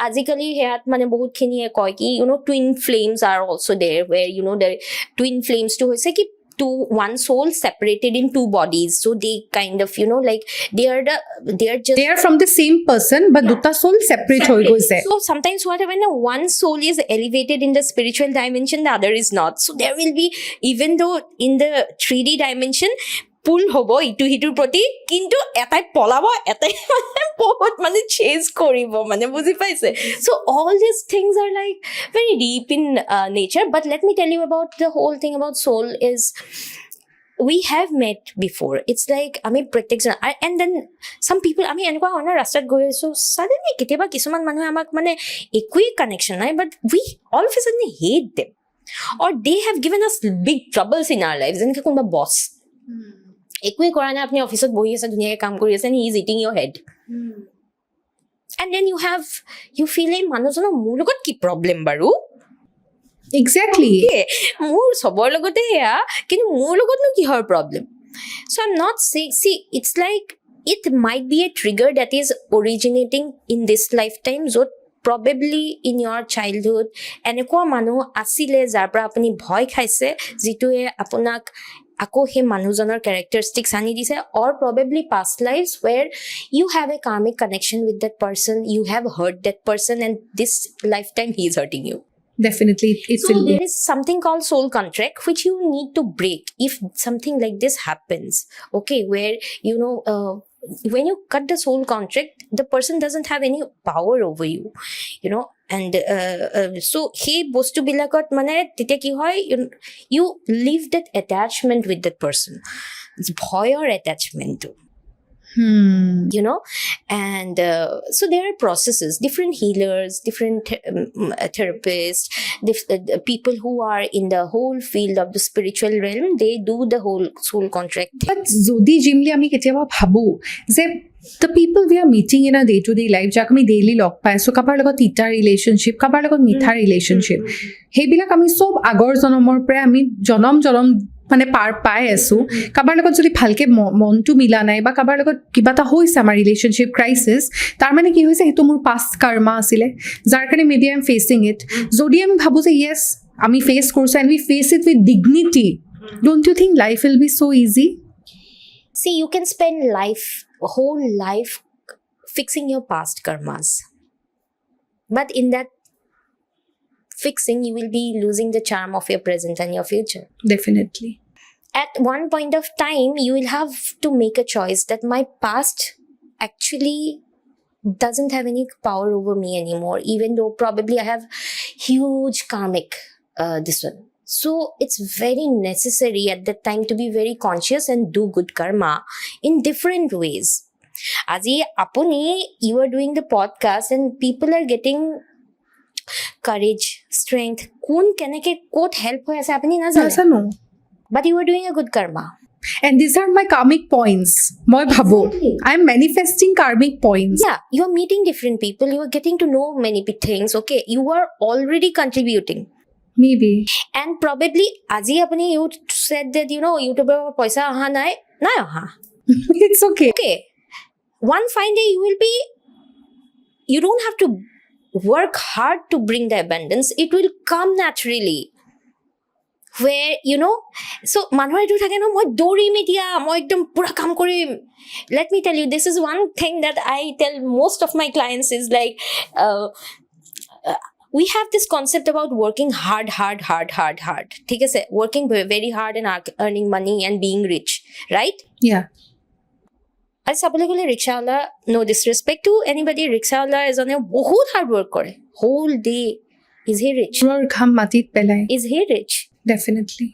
[SPEAKER 1] ajikali heat mane bahut khiniye koi ki, you know, twin flames are also there, where, you know, the twin flames to hoise ki one soul separated in two bodies, so they kind of, you know, like they are from the same person, but duta soul separate hoy goise. So sometimes what when one soul is elevated in the spiritual dimension, the other is not, so there will be, even though in the 3D dimension pull hobo itu hitur proti, kintu etai polabo, etai bahut mane chase koribo, mane buji paise. So all these things are like very deep in nature. But let me tell you about the whole thing about soul is, we have met before. It's like ami protection, and then some people ami enko ona rastat goye, so suddenly keteba kisuman manu amak mane ekui connection nai, but we all of a sudden hate them, or they have given us big troubles in our lives. Enke kunba boss ekui kora na, apni office ot bohi ase, duniya kaam kori ase, and he is eating your head. And then you feel ei manujono mur logot ki problem baru?
[SPEAKER 2] Exactly.
[SPEAKER 1] Mur sobor logote heya, kintu mur logot no ki hor problem? So I'm not saying, see, it's like it might be a trigger that is originating in this lifetime, so probably in your childhood enekwa manu asile jar pra apuni bhoy khaise, jitue apunak ako he manujoner characteristics ani dise, or probably past lives where you have a karmic connection with that person, you have hurt that person, and this lifetime he is hurting you.
[SPEAKER 2] Definitely it
[SPEAKER 1] so
[SPEAKER 2] will be.
[SPEAKER 1] There is something called soul contract which you need to break if something like this happens, okay, where, you know, when you cut the soul contract, the person doesn't have any power over you, you know, and so সেই বস্তুবিলাকত মানে তেতিয়া কি হয় you leave that attachment with that person, ভয়ৰ attachment, you know. And so there are processes, different healers, different therapists, people who are in the whole field of the spiritual realm, they do the whole soul contract thing.
[SPEAKER 2] But যদি জিমলি আমি কেতিয়াবা ভাবো যে the people we are meeting in a day-to-day life, যাক আমি daily log পাই আছো, কাৰোবাৰ লগত তিতা ৰিলেশ্যনশ্বিপ, কাৰোবাৰ লগত মিঠা ৰিলেশ্যনশ্বিপ, সেইবিলাক আমি চব আগৰ জনমৰ পৰাই আমি জনম মানে পাই আছো। কাৰোবাৰ লগত যদি ভালকে মনটো মিলা নাই বা কাৰোবাৰ লগত কিবা এটা হৈছে আমাৰ ৰিলেশ্যনশ্বিপ ক্ৰাইচিছ, তাৰ মানে কি হৈছে সেইটো মোৰ পাষ্ট কৰ্মা আছিলে, যাৰ কাৰণে maybe I am fetching it. যদি আমি ভাবো যে য়েছ আমি ফেচ কৰিছো and we fetch it with dignity, don't you think life will be so' easy?
[SPEAKER 1] See, you can spend whole life fixing your past karmas, but in that fixing you will be losing the charm of your present and your future.
[SPEAKER 2] Definitely.
[SPEAKER 1] At one point of time you will have to make a choice that my past actually doesn't have any power over me anymore, even though probably I have huge karmic this one. So it's very necessary at that time to be very conscious and do good karma in different ways. Aji apuni, you are doing the podcast and people are getting courage, strength, kun keneke kot help hoy ase apni na jane, but you are doing a good karma.
[SPEAKER 2] And these are my karmic points. Moi bhabo, I am manifesting karmic points.
[SPEAKER 1] Yeah, you are meeting different people, you are getting to know many things. Okay, you are already contributing.
[SPEAKER 2] Maybe.
[SPEAKER 1] And probably aji apni you said that, you know, YouTuber paisa aha nai aha.
[SPEAKER 2] It's okay.
[SPEAKER 1] Okay, one fine day you don't have to work hard to bring the abundance, it will come naturally. Where, you know, so manhor etu thake no moi dorim etia moi ekdom pura kam korim. Let me tell you, this is one thing that I tell most of my clients is like we have this concept about working hard. Thik ase, working very hard and earning money and being rich, right?
[SPEAKER 2] Yeah.
[SPEAKER 1] As sabole gole rickshawala, no disrespect to anybody, rickshawala is on a bahut hard work kore whole day. Is he rich?
[SPEAKER 2] Ror kham matit pelai.
[SPEAKER 1] Is he rich?
[SPEAKER 2] Definitely.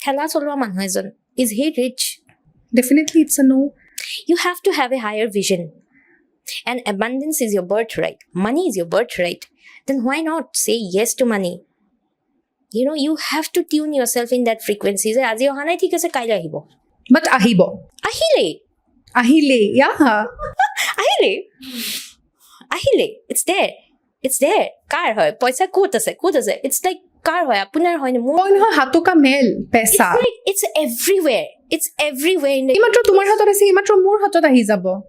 [SPEAKER 1] Khela cholwa manhu ejon, is he rich?
[SPEAKER 2] Definitely it's a no.
[SPEAKER 1] You have to have a higher vision, and abundance is your birthright, money is your birthright. Then why not say yes to money? You know, you have to tune yourself in that frequency. Aji oha nai thik ase, kaila ahibo,
[SPEAKER 2] But ahibo.
[SPEAKER 1] Ahile,
[SPEAKER 2] yeah.
[SPEAKER 1] Ahile, it's there. Kar hoy paisa kot ase, it's like kar hoy apunar hoy ne
[SPEAKER 2] Moi no hato ka mel pesa.
[SPEAKER 1] It's like it's everywhere in the
[SPEAKER 2] Imatro tumar hatot ase, imatro mor hatot ahi jabo.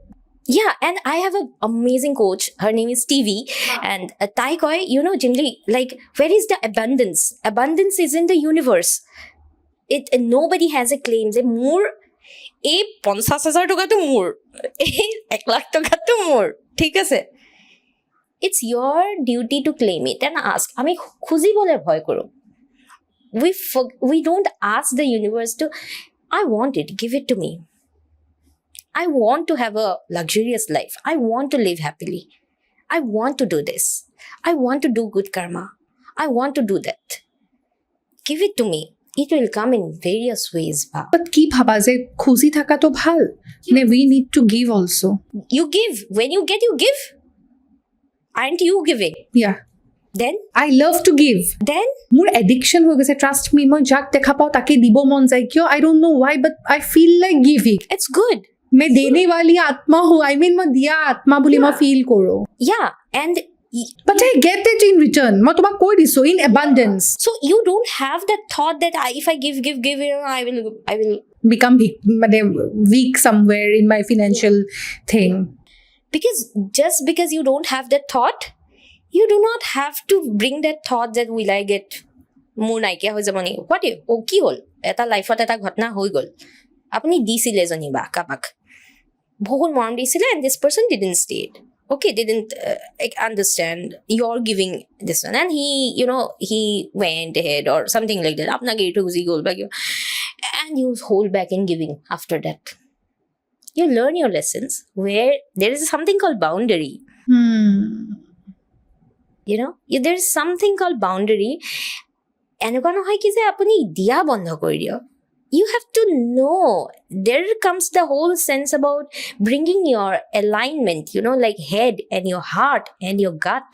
[SPEAKER 1] Yeah, and I have an amazing coach. Her name is TV. And Tai koi, you know, Jimlee, like, where is the abundance? Abundance is in the universe. Nobody has a claim. They more, 50,000 toka to more, 1,00,000 toka to more. Thik ase? It's your duty to claim it and ask. Ami khuzi bole bhoy koro. We don't ask the universe to, I want it, give it to me. I want to have a luxurious life. I want to live happily. I want to do this. I want to do good karma. I want to do that. Give it to me. It will come in various ways.
[SPEAKER 2] But ki bhaba je khushi thaka to bhal. We need to give also.
[SPEAKER 1] You give. When you get, you give. Aren't you giving?
[SPEAKER 2] Yeah.
[SPEAKER 1] Then?
[SPEAKER 2] I love to give.
[SPEAKER 1] Then?
[SPEAKER 2] More addiction ho gaise. Trust me. Moi jak dekha pao take dibo mon jai kyo. I don't know why, but I feel like giving.
[SPEAKER 1] It's good.
[SPEAKER 2] मैं देने वाली आत्मा हूँ. I mean, मैं दिया आत्मा बोली मैं feel करो.
[SPEAKER 1] Yeah, and
[SPEAKER 2] but I get it in return. मैं तुम्हें कोई दिसो in abundance.
[SPEAKER 1] So you don't have that thought that if I give, you know, I will
[SPEAKER 2] become weak somewhere in my financial thing.
[SPEAKER 1] Because just because you don't have that thought, you do not have to bring that thought that will I get more naikya hoy jamani. What if ki hol? Eta life ot eta ghatna hoy gol. Apni disile jani ba kapak. Bhogun mom disile and this person didn't stay. Okay, didn't understand you're giving this one, and he went ahead or something like that. Apna gate usi goal back, and you hold back in giving. After that, you learn your lessons where there is something called boundary. you know, there's something called boundary. এনেকুৱা নহয় কি যে আপুনি দিয়া বন্ধ কৰি দিয়ক. You have to know. There comes the whole sense about bringing your alignment, you know, like head and your heart and your gut.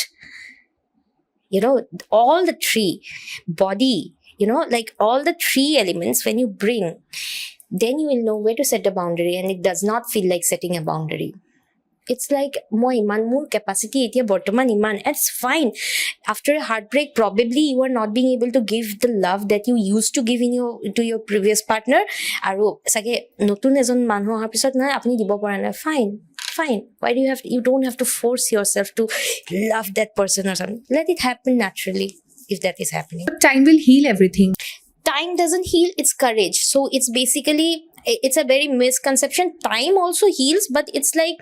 [SPEAKER 1] You know, all the three, body, you know, like all the three elements when you bring, then you will know where to set a boundary, and it does not feel like setting a boundary. It's like moi iman mur capacity etia bortoman iman. It's fine. After a heartbreak, probably you are not being able to give the love that you used to give to your previous partner. Aru sage notun ejon manhu ahar pisot na apni dibo pora na. Fine. Why do you don't have to force yourself to love that person or something. Let it happen naturally if that is happening.
[SPEAKER 2] But time will heal everything.
[SPEAKER 1] Time doesn't heal, it's courage. So it's basically, it's a very misconception. Time also heals, but it's like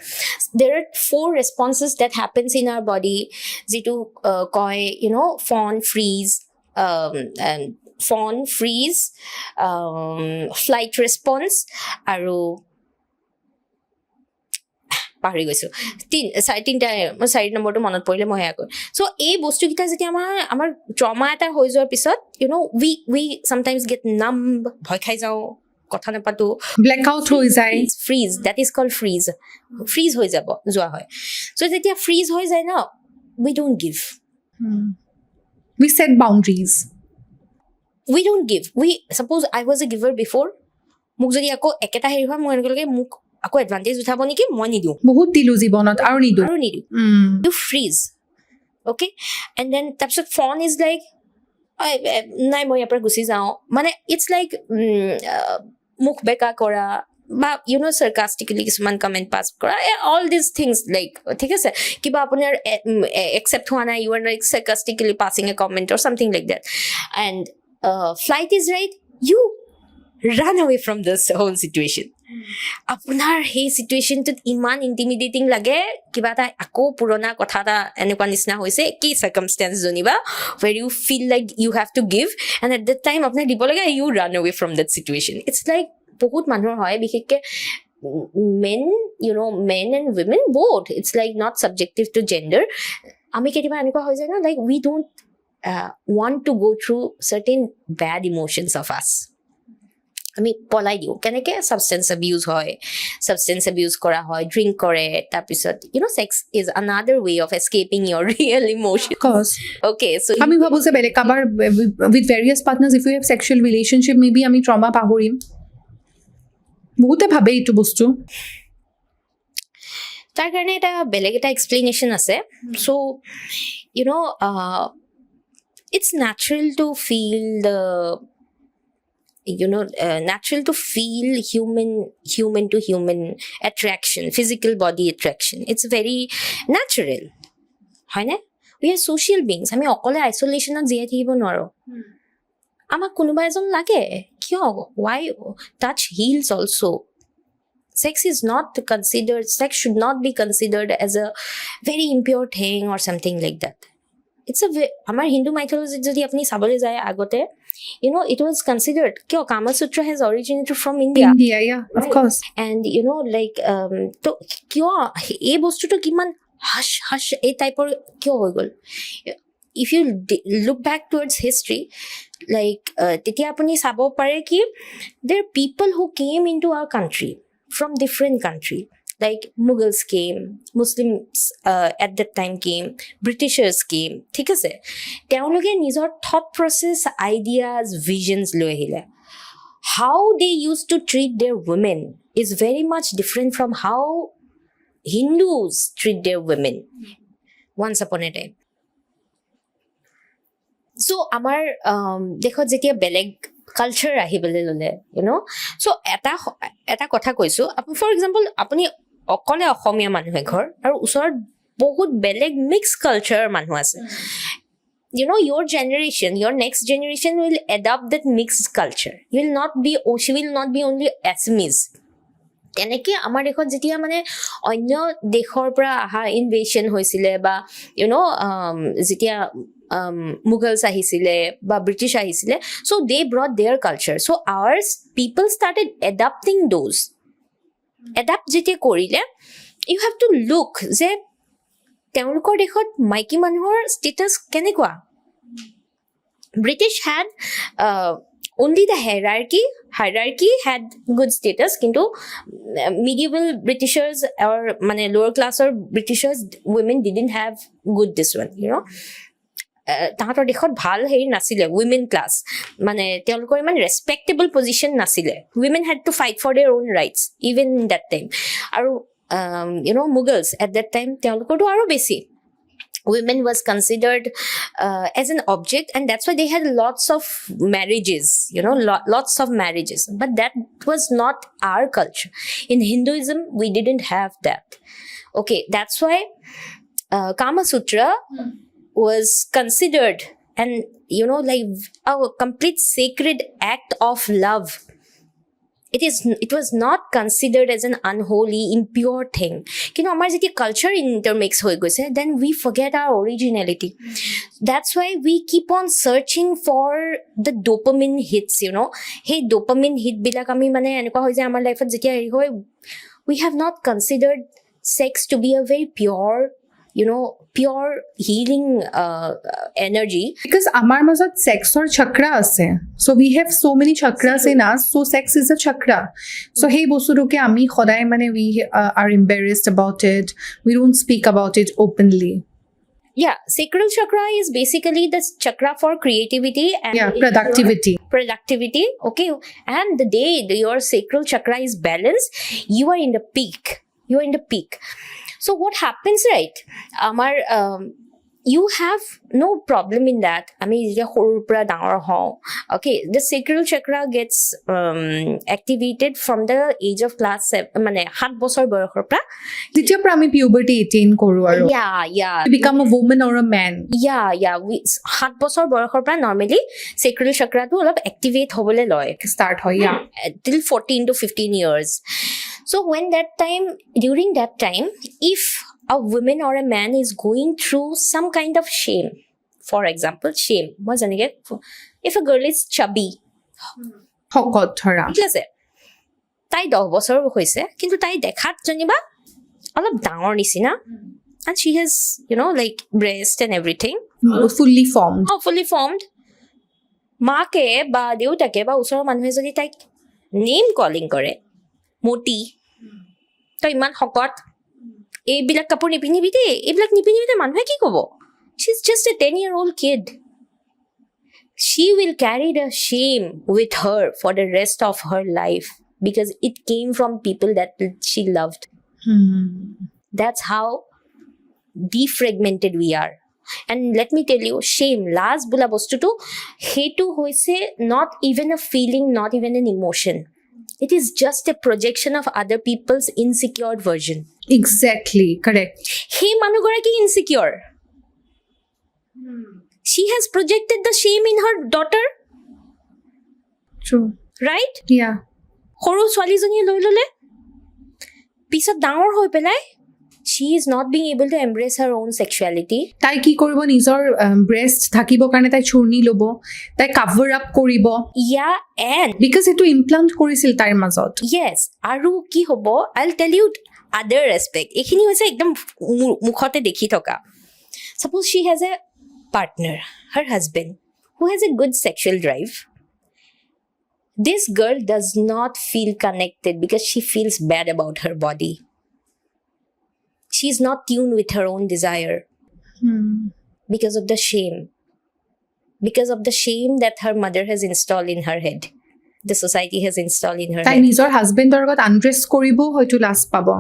[SPEAKER 1] there are 4 responses that happens in our body. Zitu koi, you know, fawn, freeze, flight response, aru পাহৰি গৈছো 4 নম্বৰটো মনত পৰিলে মই হেয়া কৰো. So এই বস্তুকেইটা যেতিয়া আমাৰ ট্ৰমা এটা হৈ যোৱাৰ পিছত you know we sometimes get numb, ভয় খাই যাওঁ, কথা নাপাতো,
[SPEAKER 2] ব্লেকআউট হৈ যায়,
[SPEAKER 1] freeze, that is called freeze হৈ যোৱা হয়. সো যেতিয়া freeze হৈ যায় না, we don't give.
[SPEAKER 2] We set boundaries.
[SPEAKER 1] We don't give. We suppose I was a giver before, মোক যদি আকৌ একেটা হেৰি হয়, মই এনেকৈ মোক আকৌ এডভান্টেজ উঠাব নেকি, মই নিদিওঁ,
[SPEAKER 2] বহুত দিলো জীৱনত আৰু নিদিওঁ.
[SPEAKER 1] You freeze. Okay, and then তাৰপিছত ফোন ইজ লাইক নাই মই ইয়াৰ পৰা গুচি যাওঁ, মানে ইটছ লাইক মুখ বেকা কৰা বা you know sarcastically কিছুমান কমেন্ট পাছ কৰা, all these things like ঠিক আছে, কিবা আপোনাৰ accept হোৱা নাই, you are like sarcastically passing a comment or something like that, and flight is right, you run away from this whole situation. আপোনাৰ সেই চিটুৱেশ্যনটোত ইমান ইণ্টিমিডেটিং লাগে, কিবা এটা আকৌ পুৰণা কথা এটা এনেকুৱা নিচিনা হৈছে, কি চাৰ্কামষ্টেঞ্চ জনিবা where you feel like you have to give, and at that time আপোনাৰ দিব লাগে, you run away from that situation. It's like বহুত মানুহৰ হয়, বিশেষকৈ men and women both. It's like not subjective to gender. আমি কেতিয়াবা এনেকুৱা হৈ যায় ন, like we don't want to go through certain bad emotions of us. আমি পলাই দিওঁ, কেনেকৈ substance abuse কৰা হয়, drink কৰে, তাৰপিছত you know sex is another way of escaping your real emotion.
[SPEAKER 2] Of course.
[SPEAKER 1] Okay, so
[SPEAKER 2] আমি ভাবো যে বেলেগ কাবাৰ with various partners, if you have sexual relationship, maybe আমি trauma পাহৰিম, বহুতে ভাবে এইটো বস্তু.
[SPEAKER 1] তাৰ কাৰণে এটা বেলেগ এটা এক্সপ্লেনেশ্যন আছে. So you know it's natural to feel the natural to feel human to human attraction, physical body attraction. It's very natural. হয় না? We are social beings. আমি অকলে আইসোলেশনত জীয়াই থাকিব নোৱাৰো. আমাক কোনোবা এজন লাগে, কিয়? Why? Touch heals also. Sex should not be considered as a very impure thing or something like that. আমাৰ হিন্দু মাইথলজিত যদি আপুনি চাবলৈ যায় আগতে, you know, it was considered, kyo Kama Sutra has originated from India,
[SPEAKER 2] yeah, of course,
[SPEAKER 1] and you know like to kyo ei bostu to kiman hush ei type or kyo hoy gol. If you look back towards history, like tetia apuni sabo pare ki there are people who came into our country from different country, like Mughals came, Muslims at that time came, Britishers came, ঠিক আছে, তেওঁলোকে নিজৰ thought process, ideas, visions লৈ আহিলে. How they used to treat their women is very much different from how Hindus treat their women once upon a time. So আমাৰ দেশত যেতিয়া বেলেগ কালচাৰ আহিবলৈ ল'লে, you know, so এটা কথা কৈছো, ফৰ এক্সাম্পল আপুনি অকলে অসমীয়া মানুহে ঘৰ আৰু ওচৰত বহুত বেলেগ মিক্স কালচাৰ মানুহ আছে, you know, your next generation will adopt that mixed culture. She will not be only Assamese. এনেকে আমাৰ দেশত যেতিয়া মানে অন্য দেশৰ পৰা আহা ইনভেশন হৈছিলে বা you know যেতিয়া Mughals আহিছিলে বা British আহিছিলে, so they brought their culture, so our people started adapting those. Adapt যেতে কৰিলে, you have to look যে তেওঁলোকৰ দেশত মাইকী মানুহৰ ষ্টেটাছ কেনেকুৱা British had only the hierarchy had good status কিন্তু medieval Britishers or মানে lower class or Britishers women didn't have good this one you know তাহাঁতৰ দেশত ভাল হেৰি নাছিলে women class মানে তেওঁলোকৰ ইমান respectable position নাছিলে women had to fight for their own rights even in that time আৰু you know Mughals at that time তেওঁলোকৰটো আৰু বেছি women was considered as an object and that's why they had lots of marriages you know lots of marriages but that was not our culture in Hinduism we didn't have that okay that's why Kama Sutra was considered and you know like a complete sacred act of love it was not considered as an unholy impure thing কিন্তু আমাৰ যেতিয়া culture intermix হৈ গৈছে then we forget our originality that's why we keep on searching for the dopamine hits you know hey dopamine hit বিলাক আমি মানে এনেকুৱা হৈ যায় আমাৰ লাইফত যেতিয়া হেৰি হয় we have not considered sex to be a very pure you know pure healing energy
[SPEAKER 2] because amar mazot sex or chakra ase so we have so many chakras in us so sex is a chakra so hey bostuke ami khodai mane we are embarrassed about it we don't speak about it openly
[SPEAKER 1] yeah sacral chakra is basically the chakra for creativity and productivity okay and the day your sacral chakra is balanced you are in the peak so what happens right amar you have no problem in that I mean je horur pura dangor ho okay the sacral chakra gets activated from the age of class 7 mane 7 bochor boyokhor pra
[SPEAKER 2] titia pra ami puberty attain koru aru
[SPEAKER 1] yeah
[SPEAKER 2] to become a woman or a man
[SPEAKER 1] yeah we 7 bochor boyokhor pra normally sacral chakra to olop activate hobole loy
[SPEAKER 2] start hoy yeah
[SPEAKER 1] till 14 to 15 years so during that time if a woman or a man is going through some kind of shame for example shame if a girl is chubby
[SPEAKER 2] hokot thora
[SPEAKER 1] ঠিক তাই 10 বছৰ হৈছে কিন্তু তাই দেখাত জনিবা অলপ ডাঙৰ নিচিনা and she has you know like breast and everything fully formed মাকে বা দেউতাকে বা ওচৰৰ মানুহে যদি তাইক নেম কলিং কৰে মোটি তই ইমান শকত এইবিলাক কাপোৰ নিপিন্ধিবি দে এইবিলাক নিপিন্ধিবি দে মানুহে কি ক'ব she's just a 10-year-old kid she will carry the shame with her for the rest of her life because it came from people that she loved that's how defragmented we are and let me tell you shame last bula bostu to hetu hoise not even a feeling not even an emotion it is just a projection of other people's insecure version
[SPEAKER 2] exactly correct
[SPEAKER 1] he manugora ki insecure she has projected the shame in her daughter
[SPEAKER 2] true
[SPEAKER 1] right
[SPEAKER 2] yeah
[SPEAKER 1] horu swali joni loi lole pisat dangor hoi pelai she is not being able to embrace her own sexuality
[SPEAKER 2] tai ki koribo nijor breast thakibo karone tai churni lobo tai cover up koribo
[SPEAKER 1] yeah and
[SPEAKER 2] because etu implant korisil tar mazot
[SPEAKER 1] yes aru ki hobo I'll tell you other aspect ekhini hoise ekdom mukhote dekhi thoka suppose she has a partner her husband who has a good sexual drive this girl does not feel connected because she feels bad about her body she's not tuned with her own desire because of the shame that her mother has installed in her head the society has installed in her
[SPEAKER 2] tai
[SPEAKER 1] head
[SPEAKER 2] nijor husband got undress koribo hoyto last pabo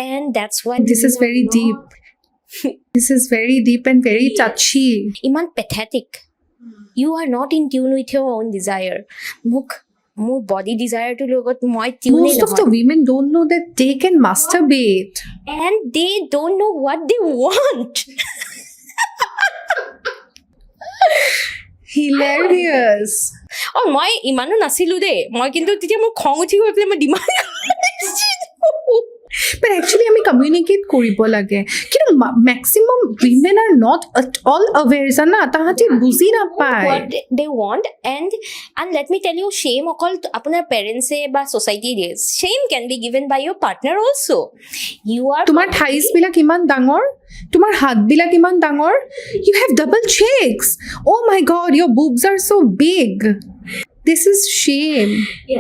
[SPEAKER 1] and that's why
[SPEAKER 2] this is very deep this is very deep and very touchy
[SPEAKER 1] iman pathetic you are not in tune with your own desire more body desire to logot moi tune
[SPEAKER 2] most of the women don't know that they can masturbate
[SPEAKER 1] and they don't know what they want
[SPEAKER 2] hilarious
[SPEAKER 1] oh moi imanu nasilu de moi kintu titia mo khong uthi goi pele mo dimag
[SPEAKER 2] but actually আমি communicate কৰিব লাগে কিন্তু maximum women are not at all aware জানা তাহাঁতি বুজি নাপায়
[SPEAKER 1] what they want and let me tell you shame অকল আপোনাৰ parents বা society দিয়ে shame can be given by your partner also you are
[SPEAKER 2] তোমাৰ থাইজ বিলাক ইমান ডাঙৰ তোমাৰ হাত বিলাক ইমান ডাঙৰ you have double cheeks oh my god your boobs are so big this is shame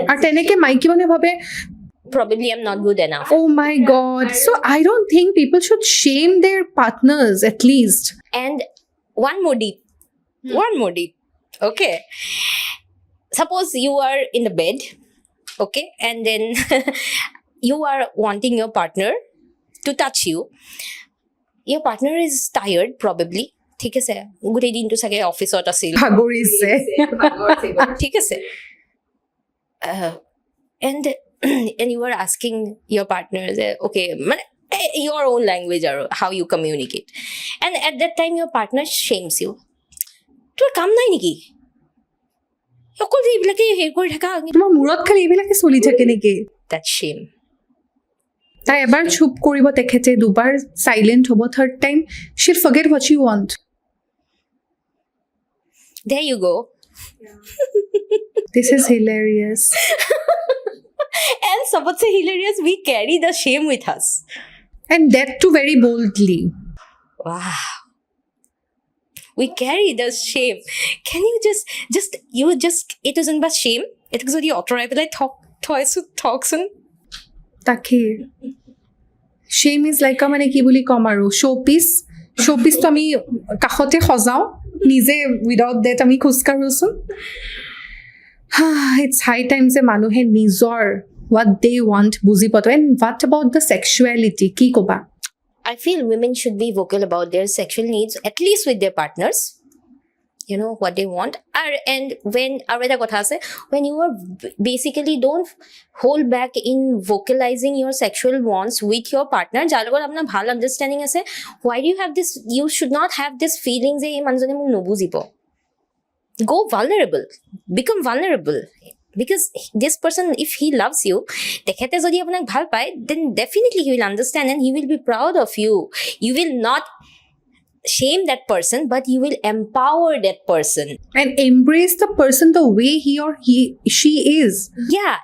[SPEAKER 2] আৰু তেনেকে মাইকী মানুহে ভাবে
[SPEAKER 1] probably I'm not good enough
[SPEAKER 2] oh my god so I don't think people should shame their partners at least
[SPEAKER 1] and one more deep okay suppose you are in the bed okay and then you are wanting your partner to touch you your partner is tired probably ঠিক আছে গোটেই দিনটো চাগে অফিসত আছিল
[SPEAKER 2] ভাগৰিছে
[SPEAKER 1] ঠিক আছে and you are asking your partner okay মানে your own language or how you communicate and at that time your partner shames you তোৰ কাম নাই নেকি অকল এইবিলাকে হেৰি কৰি থাকা
[SPEAKER 2] তোমাৰ মূৰত খালি এইবিলাকে চলি থাকে নেকি
[SPEAKER 1] that shame
[SPEAKER 2] তাই এবাৰ চুপ কৰিব তেখেতে দুবাৰ সাইলেন্ট হ'ব third time she'll forget what she want
[SPEAKER 1] there you go
[SPEAKER 2] this is hilarious
[SPEAKER 1] and sabse hilarious we carry the shame with us
[SPEAKER 2] and that too very boldly
[SPEAKER 1] wow we carry the shame can you just it isn't but shame it is the authorized like talkson
[SPEAKER 2] তাকে shame is like a মানে কি বুলি কম আৰু showpiece তো আমি কাখতে সজাও নিজে without that আমি খুজকাৰোচোন it's high time যে মানুহে নিজৰ what they want বুজি পাতো and what about the sexuality কি কবা
[SPEAKER 1] I feel women should be vocal about their sexual needs, at least with their partners. You know what they want. And when you are basically don't hold back in vocalizing your sexual wants with your partner, jalogor apna bhal understanding ase. Why do you have this? You should not have this feeling যে এই মানুহজনে মোক নুবুজিব. Go vulnerable. Become vulnerable. Because this person, if he loves you, tekhete jodi apunak bhal pai, then definitely he will understand and he will be proud of you. You will not shame that person, but you will empower that person.
[SPEAKER 2] And embrace the person the way she is.
[SPEAKER 1] Yeah.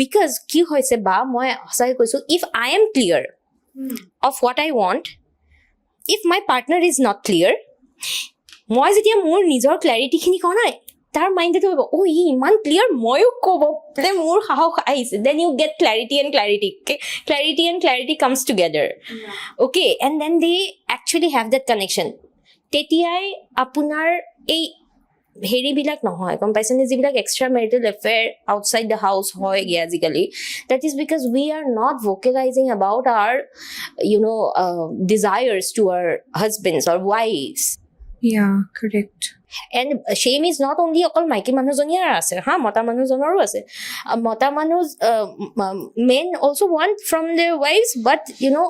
[SPEAKER 1] Because ki hoise ba, moi hosai koisu, if I am clear of what I want, if my partner is not clear, moi jetia mor nijor clarity khini konai, তাৰ মাইণ্ডটো হ'ব অ ই ইমান clear ময়ো ক'ব বোলে মোৰ সাহস আহিছে then you get clarity and clarity comes together okay and then they actually have that connection তেতিয়াই আপোনাৰ এই হেৰিবিলাক নহয় গম পাইছেনে যিবিলাক extra marital affair outside the house হয়গৈ আজিকালি that is because we are not vocalising about our desires to our husbands or ৱাইফছ
[SPEAKER 2] Yeah, correct.
[SPEAKER 1] And shame is not only অকল মাইকী মানুহজনীৰ আছে হা মতা মানুহজনৰো আছে মতা মানুহ men also want from their wives but you know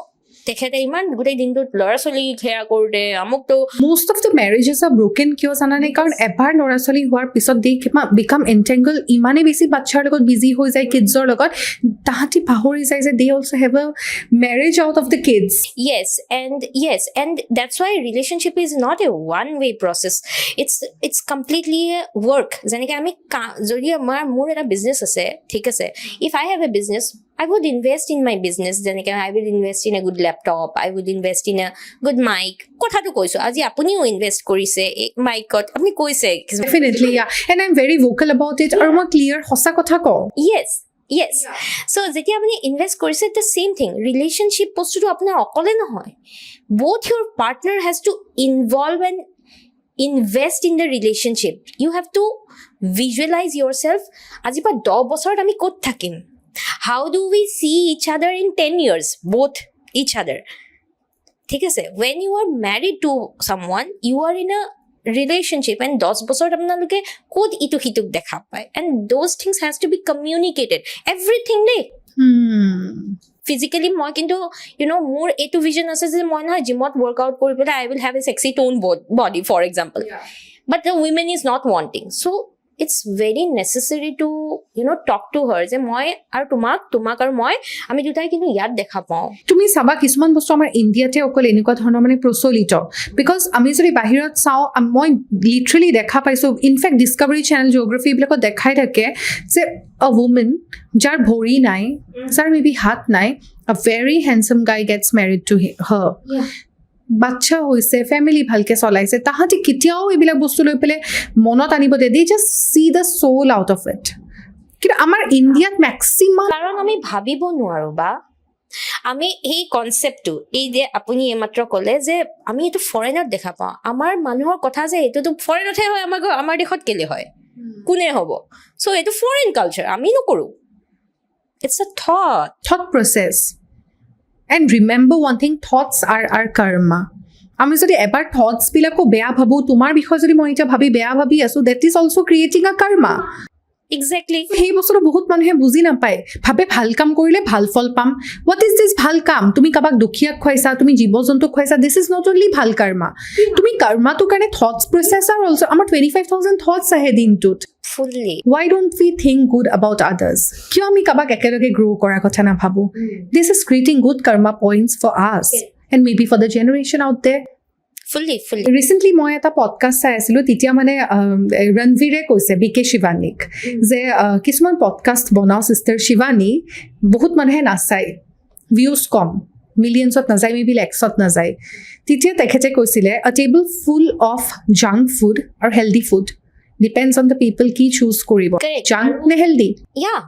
[SPEAKER 1] তেখেতে ইমান গোটেই দিনটোত ল'ৰা ছোৱালী খেয়া কৰোঁতে আমুকটো
[SPEAKER 2] most of the marriages are broken কিয় জানানে কাৰণ এবাৰ ল'ৰা ছোৱালী হোৱাৰ পিছত they become entangled ইমানেই বেছি বাচ্চাৰ লগত বিজি হৈ যায় কিডছৰ লগত তাহাঁতি পাহৰি যায় যে they also have a marriage out of the kids
[SPEAKER 1] yes and that's why relationship is not a one way process it's completely a work যেনেকৈ আমি যদি মোৰ এটা বিজনেছ আছে ঠিক আছে if I have a business I would invest in my business যেনেকৈ I will invest in a good laptop I would invest in a good mic কথাটো কৈছোঁ আজি আপুনিও ইনভেষ্ট কৰিছে মাইকত আপুনি কৈছে
[SPEAKER 2] definitely yeah and I'm very vocal about it আৰু মই clear সঁচা কথা কওঁ
[SPEAKER 1] yes so যেতিয়া আপুনি ইনভেষ্ট কৰিছে the same thing relationship বস্তুটো আপোনাৰ অকলে নহয় both your partner has to involve and invest in the relationship you have to visualize yourself আজি পৰা 10 বছৰত আমি ক'ত থাকিম how do we see each other in 10 years both each other ঠিক আছে when you are married to someone you are in a relationship and 10 বছৰত আপোনালোকে ক'ত ইটো সিটোক দেখা পায় and those things has to be communicated everything day physically মই কিন্তু মোৰ এইটো vision আছে যে মই নহয় জিমত workout কৰি পেলাই I will have a sexy toned body for example but the women is not wanting so it's very necessary to talk to her যে মই আৰু তোমাক আৰু মই আমি দুটাই কিন্তু ইয়াত দেখা পাওঁ.
[SPEAKER 2] তুমি চাবা কিছুমান বস্তু আমাৰ ইণ্ডিয়াতে অকল এনেকুৱা ধৰণৰ মানে প্ৰচলিত, বিকজ আমি যদি বাহিৰত চাওঁ, মই লিটাৰেলি দেখা পাইছোঁ, ইনফেক্ট ডিস্কভাৰী চেনেল, জিঅ'গ্ৰাফী এইবিলাকত দেখাই থাকে যে a woman যাৰ ভৰি নাই, যাৰ মেবি হাত নাই, a very handsome guy gets married to her. বাচ্চা হৈছে, ফেমিলি ভালকে চলাইছে, তাহাঁতি কেতিয়াও এইবিলাক বস্তু লৈ পেলাই মনত আনিব দিয়ে, they just see the soul out of it. কিন্তু আমাৰ ইণ্ডিয়াত মেক্সিমাম,
[SPEAKER 1] কাৰণ আমি ভাবিব নোৱাৰো বা আমি এই কনচেপ্টটো, এই যে আপুনি এইমাত্ৰ ক'লে যে আমি এইটো ফৰেনত দেখা পাওঁ, আমাৰ মানুহৰ কথা যে এইটোতো ফৰেনতহে হয়, আমাৰ দেশত কেলে হয়, কোনে হ'ব? চ' এইটো ফৰেন কালচাৰ, আমি নকৰোঁ. It's a thought
[SPEAKER 2] process. And remember one thing, thoughts are karma. আমি যদি এবাৰ থটছবিলাকো বেয়া ভাবোঁ, তোমাৰ বিষয়ে যদি মই এতিয়া বেয়া ভাবি আছোঁ, that is also' creating a karma.
[SPEAKER 1] Exactly.
[SPEAKER 2] সেই বস্তুটো বহুত মানুহে বুজি নাপায়, ভাবে ভাল কাম কৰিলে ভাল ফল পাম. হোৱাট ইজ দিছ ভাল কাম? তুমি কাৰোবাক দুখীয়াক খুৱাইছা, তুমি জীৱ জন্তুক খুৱাইছা, দিছ ইজ নট অনলি ভাল কৰ্মা. তুমি কৰ্মাটোৰ কাৰণে থটছ প্ৰচেছ আৰ অলছ'. আমাৰ 25,000 থটছ আহে দিনটোত.
[SPEAKER 1] ফুল্লি.
[SPEAKER 2] Why don't we think good about others? কিয় আমি কাৰোবাক একেলগে গ্ৰ' কৰাৰ কথা নাভাবোঁ? This is creating good karma points for us and maybe for the generation out there.
[SPEAKER 1] ফুল্লি.
[SPEAKER 2] ৰিচেণ্টলি মই এটা পডকাষ্ট চাই আছিলোঁ, তেতিয়া মানে ৰণবীৰে কৈছে বিকে শিৱানীক যে কিছুমান পডকাষ্ট বনাওঁ চিষ্টাৰ শিৱানী, বহুত মানুহে নাচায়, ভিউজ কম, মিলিয়নছত নাযায়, মেবি লেক্সত নাযায়. তেতিয়া তেখেতে কৈছিলে a table full of junk food আৰু healthy food depends on the people কি চুজ কৰিব, জাংক নে healthy.
[SPEAKER 1] Yeah.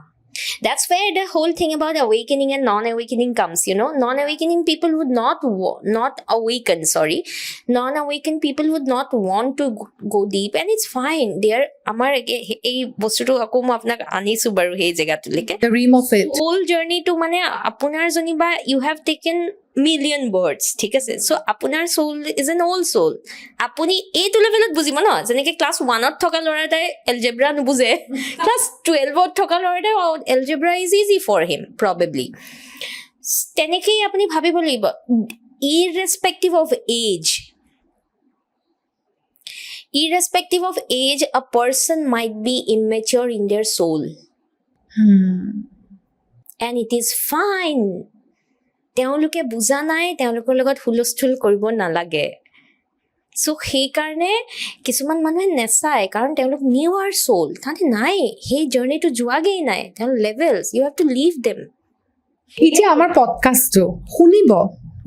[SPEAKER 1] That's where the whole thing about awakening and non-awakening comes, non-awakening people would non-awakened people would not want to go deep, and it's fine. There amar ei bostutu ako mo apnak anisu baru hei jagah tulike
[SPEAKER 2] the ream of it,
[SPEAKER 1] whole journey to mane apunar joni ba you have taken million birds, ঠিক আছে? so apunar soul is an old soul. apuni ei tu level ot bujima na jeneke class 1 ot thoka lora tai algebra nubuje class 12 ot thoka lora tai algebra is easy for him probably. teneke apuni bhabibo laibo irrespective of age a person might be immature in their soul. And it is fine. তেওঁলোকে বুজা নাই, তেওঁলোকৰ লগত হুলস্থুল কৰিব নালাগে. চ' সেইকাৰণে কিছুমান মানুহে নেচায়, কাৰণ তেওঁলোক নিউ আৰ চ'ল, তাহাঁতে নাই, সেই জাৰ্ণিটো যোৱাগেই নাই, তেওঁলোক levels, you have to leave them.
[SPEAKER 2] এতিয়া আমাৰ পডকাষ্টটো শুনিব,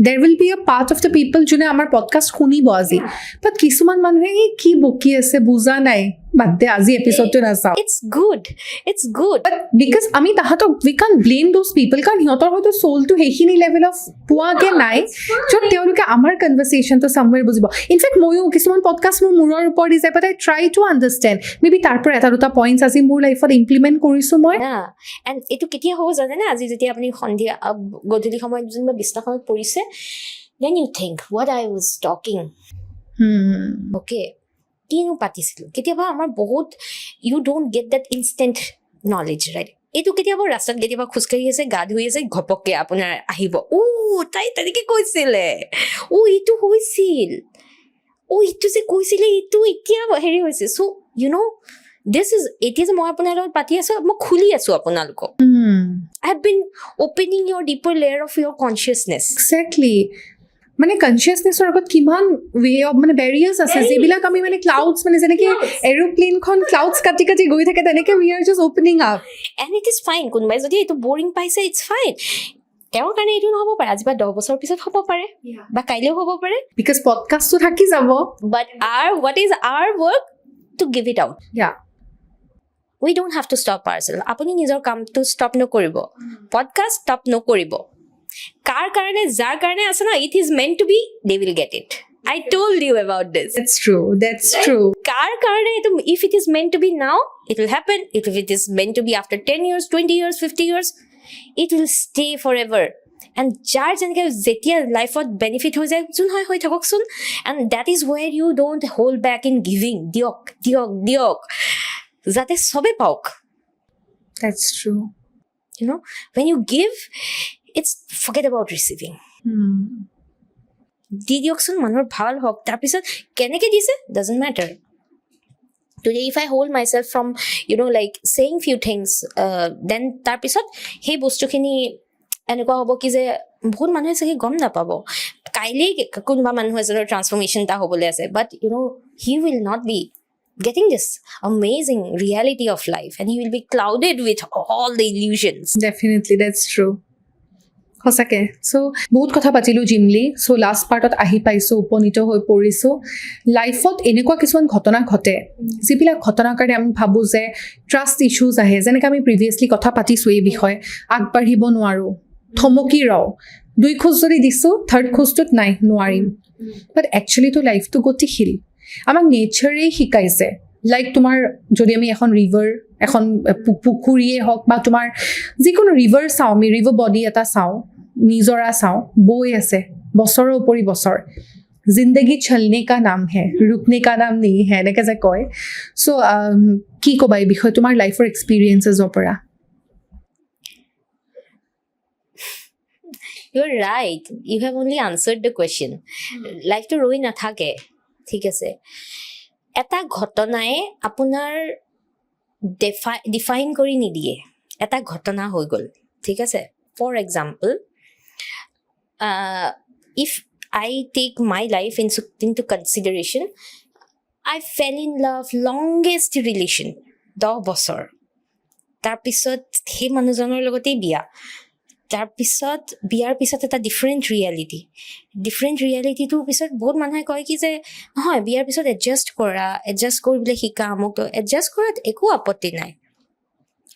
[SPEAKER 2] there will be a part of the people যোনে আমাৰ পডকাষ্ট শুনিব আজি, বাট কিছুমান মানুহে কি বকি আছে বুজা নাই, বাদ দে আজি এপিছডটো নাচাওঁ.
[SPEAKER 1] It's good.
[SPEAKER 2] But because আমি তাহাঁতক we can't blame those people, কাৰণ সিহঁতৰ হয়তো চ'লটো সেইখিনি লেভেল অফ পোৱাগে নাই য'ত তেওঁলোকে আমাৰ কনভাৰ্চেশ্যনটো চামৱেৰ বুজিব. ইনফেক্ট ময়ো কিছুমান পডকাষ্ট মোৰ মূৰৰ ওপৰত দি যায়, but I try to understand, maybe তাৰ পৰা এটা দুটা পইণ্টছ আজি মোৰ লাইফত ইমপ্লিমেণ্ট কৰিছোঁ মই.
[SPEAKER 1] এণ্ড এইটো কেতিয়া হ'ব জানেনে? আজি যেতিয়া আপুনি সন্ধিয়া গধূলি সময়ত যেনিবা বিছনাখনত পৰিছে, then you think what I was talking. Okay. কিনো পাতিছিলোঁ? কেতিয়াবা আমাৰ বহুত you don't get that instant knowledge, right? এইটো কেতিয়াবা ৰাস্তাত কেতিয়াবা খোজকাঢ়ি আছে, গা ধুই আছে, ঘপককৈ আপোনাৰ আহিব, তাই তেনেকৈ কৈছিলে, এইটো হৈছিল, এইটো যে কৈছিলে, এইটো এতিয়া হেৰি হৈছে. চ' দিছ ইজ, এতিয়া যে মই আপোনাৰ লগত পাতি আছোঁ, মই খুলি আছোঁ আপোনালোকক. I have been opening your deeper layer of your consciousness.
[SPEAKER 2] Exactly. মানে কনচিয়াছনেছৰ আগত কিমান ৱে অফ মানে বেৰিয়াৰ্ছ আছে, যিবিলাক আমি মানে ক্লাউডছ, মানে যেনেকৈ এৰোপ্লেনখন ক্লাউডছ কাটি কাটি গৈ থাকে, তেনেকৈ we are just opening up.
[SPEAKER 1] And it is fine. কোনোবাই যদি এইটো বৰিং পাইছে, ইটছ ফাইন. তেওঁৰ কাৰণে এইটো নহ'ব পাৰে, আজি বা 10 বছৰ পিছত হ'ব পাৰে, বা কাইলৈও হ'ব পাৰে,
[SPEAKER 2] বিকজ পডকাষ্টটো থাকি যাব.
[SPEAKER 1] But what is our work to give it out.
[SPEAKER 2] Yeah.
[SPEAKER 1] We don't have to stop ourselves. আপুনি নিজৰ কামটো ষ্টপ নকৰিব, পডকাষ্ট ষ্টপ নকৰিব. কাৰ কাৰণে, যাৰ কাৰণে আছে না, it is meant to be, they will get it. I told you about this.
[SPEAKER 2] That's true.
[SPEAKER 1] কাৰ কাৰণে এইটো, if it is meant to be now, it will happen. If it is meant to be after 10 years, 20 years, 50 years, it will stay forever. And যাৰ যেনেকৈ যেতিয়া লাইফত benefit হৈ যায়, যোন হয় হৈ থাককচোন. And that is where you don't hold back in giving. দিয়ক যাতে চবে পাওক.
[SPEAKER 2] That's true.
[SPEAKER 1] When you give, it's forget about receiving. দি দিয়কচোন, মানুহৰ ভাল হওক, তাৰপিছত কেনেকৈ দিছে, doesn't matter. today if I hold myself from like saying few things then tar pisot he bostu khini enekwa hobo ki je bahut manhe sagi gom na pabo kaile kunba manhu ejoner transformation ta hobole ase but he will not be getting this amazing reality of life and he will be clouded with all the illusions.
[SPEAKER 2] Definitely, that's true. সঁচাকে চ' বহুত কথা পাতিলোঁ জিমলি চ' last পাৰ্টত আহি পাইছোঁ উপনীত হৈ পৰিছোঁ লাইফত এনেকুৱা কিছুমান ঘটনা ঘটে যিবিলাক ঘটনাৰ কাৰণে আমি ভাবোঁ যে ট্ৰাষ্ট ইছ্যুজ আহে যেনেকৈ আমি প্ৰিভিয়াছলি কথা পাতিছোঁ এই বিষয়ে আগবাঢ়িব নোৱাৰোঁ থমকি ৰওঁ 2 খোজ যদি দিছোঁ 3rd খোজটোত নাই নোৱাৰিম বাট একচুৱেলিতো লাইফটো গতিশীল আমাক নেচাৰেই শিকাইছে লাইক তোমাৰ যদি আমি এখন ৰিভাৰ এখন পুখুৰীয়ে হওক বা তোমাৰ যিকোনো ৰিভাৰ চাওঁ আমি ৰিভাৰ বডি এটা চাওঁ নিজৰা চাওঁ বৈ আছে বছৰৰ উপৰি বছৰ জিন্দগী চলনে কা নাম হে ৰুকনে কা নাম নেহি হে এনেকৈ যে কয় চ' কি ক'বা এই বিষয়ে তোমাৰ লাইফৰ এক্সপিৰিয়েঞ্চেছৰ পৰা
[SPEAKER 1] You're right. You have only answered the question. Life to roi nathake. ঠিক আছে এটা ঘটনাই আপোনাৰ ডিফাইন কৰি নিদিয়ে এটা ঘটনা হৈ গ'ল ঠিক আছে for example if I take my life into consideration I fell in love longest relation 10 বছৰ তাৰপিছত সেই মানুহজনৰ লগতেই বিয়া তাৰপিছত বিয়াৰ পিছত এটা ডিফাৰেণ্ট ৰিয়েলিটিটোৰ পিছত বহুত মানুহে কয় কি যে নহয় বিয়াৰ পিছত এডজাষ্ট কৰিবলৈ শিকা মোক এডজাষ্ট কৰাত একো আপত্তি নাই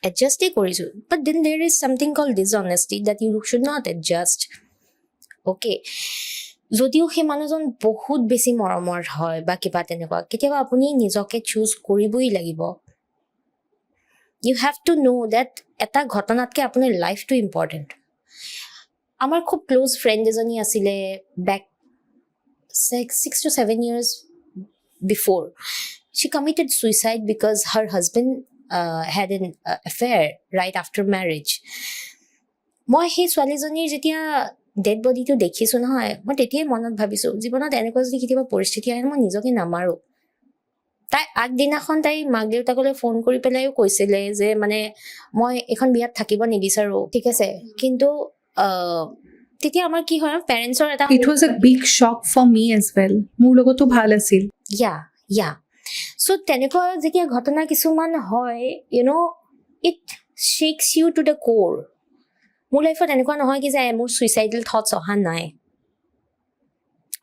[SPEAKER 1] এডজাষ্টেই কৰিছোঁ but then there is something called dishonesty that you should not adjust okay যদিও সেই মানুহজন বহুত বেছি মৰমৰ হয় বা কিবা তেনেকুৱা কেতিয়াবা আপুনি নিজকে চুজ কৰিবই লাগিব ইউ হেভ টু ন' ডেট এটা ঘটনাতকৈ আপোনাৰ লাইফটো ইম্পৰ্টেণ্ট আমাৰ খুব ক্ল'জ ফ্ৰেণ্ড এজনী আছিলে bake 6 to 7 years before she committed suicide because her husband had an affair right after marriage মই সেই ছোৱালীজনীৰ যেতিয়া ডেড বডিটো দেখিছোঁ নহয় মই তেতিয়াই মনত ভাবিছোঁ জীৱনত এনেকুৱা যদি কেতিয়াবা পৰিস্থিতি আহে মই নিজকে নামাৰোঁ তাই আগদিনাখন তাই মাক দেউতাকলৈ ফোন কৰি পেলাইও কৈছিলে যে মানে মই এখন বিয়াত থাকিব নিবিচাৰোঁ ঠিক আছে কিন্তু তেতিয়া আমাৰ কি হয় পেৰেণ্টছৰ এটা
[SPEAKER 2] it was a big shock for me as well মোৰ লগতো ভাল আছিল
[SPEAKER 1] ইয়া চ' তেনেকুৱা যেতিয়া ঘটনা কিছুমান হয় ইট শ্বেকছ ইউ টু দ্য ক'ৰ মোৰ লাইফত এনেকুৱা নহয় কি যে মোৰ ছুইচাইডেল থটছ অহা নাই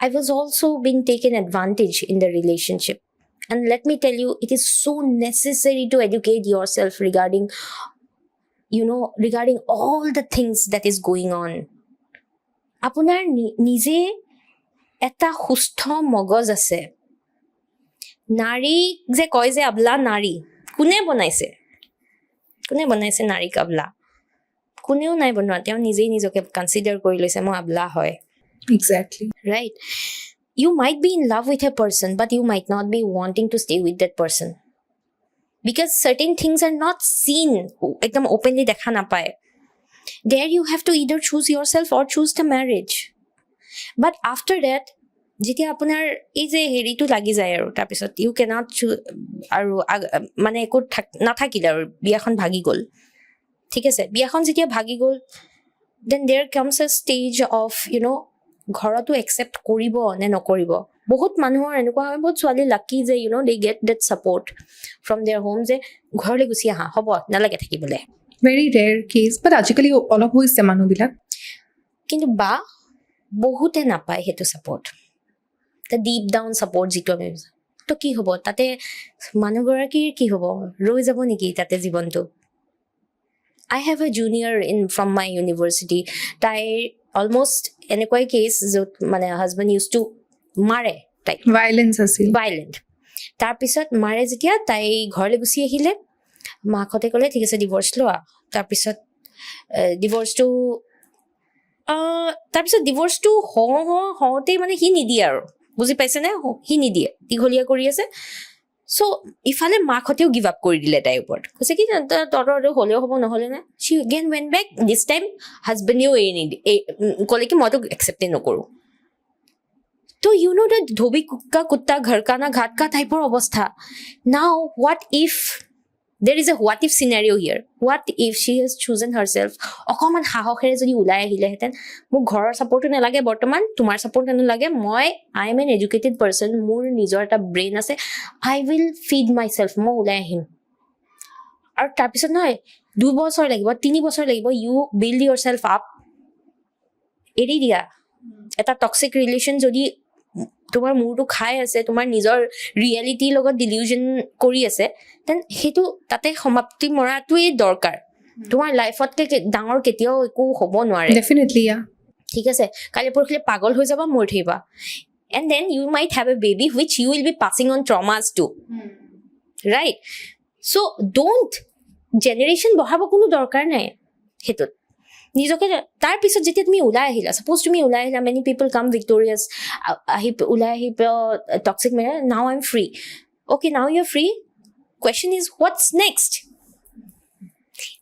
[SPEAKER 1] I was also being taken advantage in the relationship and let me tell you it is so necessary to educate yourself regarding all the things that is going on আপোনাৰ নিজে এটা সুস্থ মগজ আছে নাৰী যে কয় যে আবলা নাৰী কোনে বনাইছে নাৰীক আবলা কোনেও নাই বনোৱা তেওঁ নিজেই নিজকে কনচিডাৰ কৰি লৈছে মই আবলা হয়
[SPEAKER 2] exactly
[SPEAKER 1] right you might be in love with a person but you might not be wanting to stay with that person because certain things are not seen ekdam openly dekha na paye there you have to either choose yourself or choose the marriage but after that যেতিয়া আপোনাৰ এই যে হেৰিটো লাগি যায় আৰু তাৰপিছত you cannot আৰু মানে একো নাথাকিলে আৰু বিয়াখন ভাগি গ'ল ঠিক আছে বিয়াখন যেতিয়া ভাগি গ'ল then there comes a stage of ঘৰতো একচেপ্ট কৰিব নে নকৰিব বহুত মানুহৰ এনেকুৱা হয় বহুত ছোৱালী লাকি যে they get that support from their home যে ঘৰলৈ গুচি আহা হ'ব নালাগে থাকিবলৈ
[SPEAKER 2] ভেৰি ৰেয়াৰ কেছ বাট আজিকালি অলপ হৈছে মানুহবিলাক
[SPEAKER 1] কিন্তু বা বহুতে নাপায় সেইটো support the deep down support যিটো আমি তো কি হ'ব তাতে মানুহগৰাকীৰ কি হ'ব ৰৈ যাব নেকি তাতে জীৱনটো I have a junior from my university তাই অলমষ্ট এনেকুৱাই কেছ য'ত মানে হাজবেণ্ড ইউজ টু মাৰে তাইক ভাইলেণ্ট তাৰপিছত মাৰে যেতিয়া তাই ঘৰলৈ গুচি আহিলে মাকহঁতে ক'লে ঠিক আছে ডিভৰ্চ লোৱা তাৰপিছত ডিভৰ্চটো হওঁতেই মানে সি নিদিয়ে আৰু বুজি পাইছেনে সি নিদিয়ে দীঘলীয়া কৰি আছে চ' ইফালে মাকহঁতেও গিভ আপ কৰি দিলে তাইৰ ওপৰত কৈছে কি তহঁতৰ হ'লেও হ'ব নহ'লে নাই see again went back this time হাজবেণ্ডেও এৰি নিদিয়ে ক'লে কি মইতো একচেপ্টেই নকৰোঁ তো you know that ধোবি কুক্কা কুত্তা ঘৰ কা না ঘাট কা টাইপৰ অৱস্থা. Now what if there is a what if scenario here? What if she has chosen herself? অকমান সাহসেৰে যদি ওলাই আহিলেহেঁতেন, মোক ঘৰৰ ছাপোৰ্টো নালাগে বৰ্তমান, তোমাৰ ছাপোৰ্ট নালাগে, মই I am N educated person, মোৰ নিজৰ এটা ব্ৰেইন আছে, I will feed my shelf, মই ওলাই আহিম. আৰু তাৰপিছত নহয় 2 বছৰ লাগিব, 3 বছৰ লাগিব, ইউ বিল্ড ইয়ৰ চেল্ফ আপ. এৰি দিয়া. এটা টক্সিক ৰিলেশ্যন যদি তোমাৰ মূৰটো খাই আছে, তোমাৰ নিজৰ ৰিয়েলিটিৰ লগত ডিলিউজন কৰি আছে, দেন সেইটো তাতে সমাপ্তি মৰাটোৱেই দৰকাৰ. তোমাৰ লাইফতকে ডাঙৰ কেতিয়াও একো হ'ব নোৱাৰে.
[SPEAKER 2] ডেফিনেটলি
[SPEAKER 1] ঠিক আছে, কালি পৰহিলে পাগল হৈ যাবা, মৰি থাকিবা. And then you might have a baby which you will be passing on traumas to. Right? So' don't generation বঢ়াব কোনো দৰকাৰ নাই সেইটোত. নিজকে তাৰপিছত যেতিয়া তুমি ওলাই আহিলা, ছাপ'জ তুমি ওলাই আহিলা, মেনি পিপল কাম ভিক্টৰিয়াছ, ওলাই আহি toxic marriage, now I am free. Okay, now you are free. Question is what's next?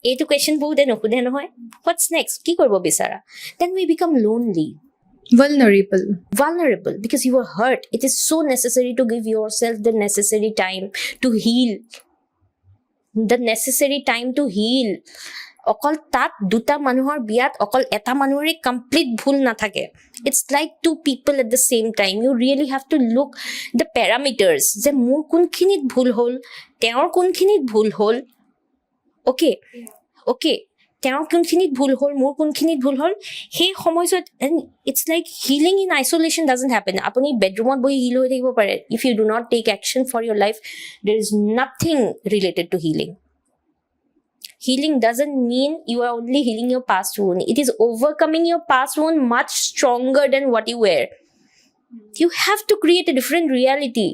[SPEAKER 1] এইটো কুৱেশ্যন বহুতে নুসুধে নহয়, হোৱাটছ নেক্সট, কি কৰিব বিচাৰা? Then we become lonely, vulnerable because you are hurt. It is so necessary to give yourself the necessary time to heal. অকল তাত দুটা মানুহৰ বিয়াত অকল এটা মানুহৰে কমপ্লিট ভুল নাথাকে. It's like 2 people at the same time. You really have to look the parameters, যে মোৰ কোনখিনিত ভুল হ'ল, তেওঁৰ কোনখিনিত ভুল হ'ল. অ'কে, তেওঁৰ কোনখিনিত ভুল হ'ল, মোৰ কোনখিনিত ভুল হ'ল, সেই সময়ছোৱাত. And it's like healing in isolation doesn't happen. আপুনি বেডৰুমত বহি হিল হৈ থাকিব পাৰে. If you do not take action for your life, there is nothing related to healing. Healing doesn't mean you are only healing your past wound. It is overcoming your past wound much stronger than what you were. You have to create a different reality.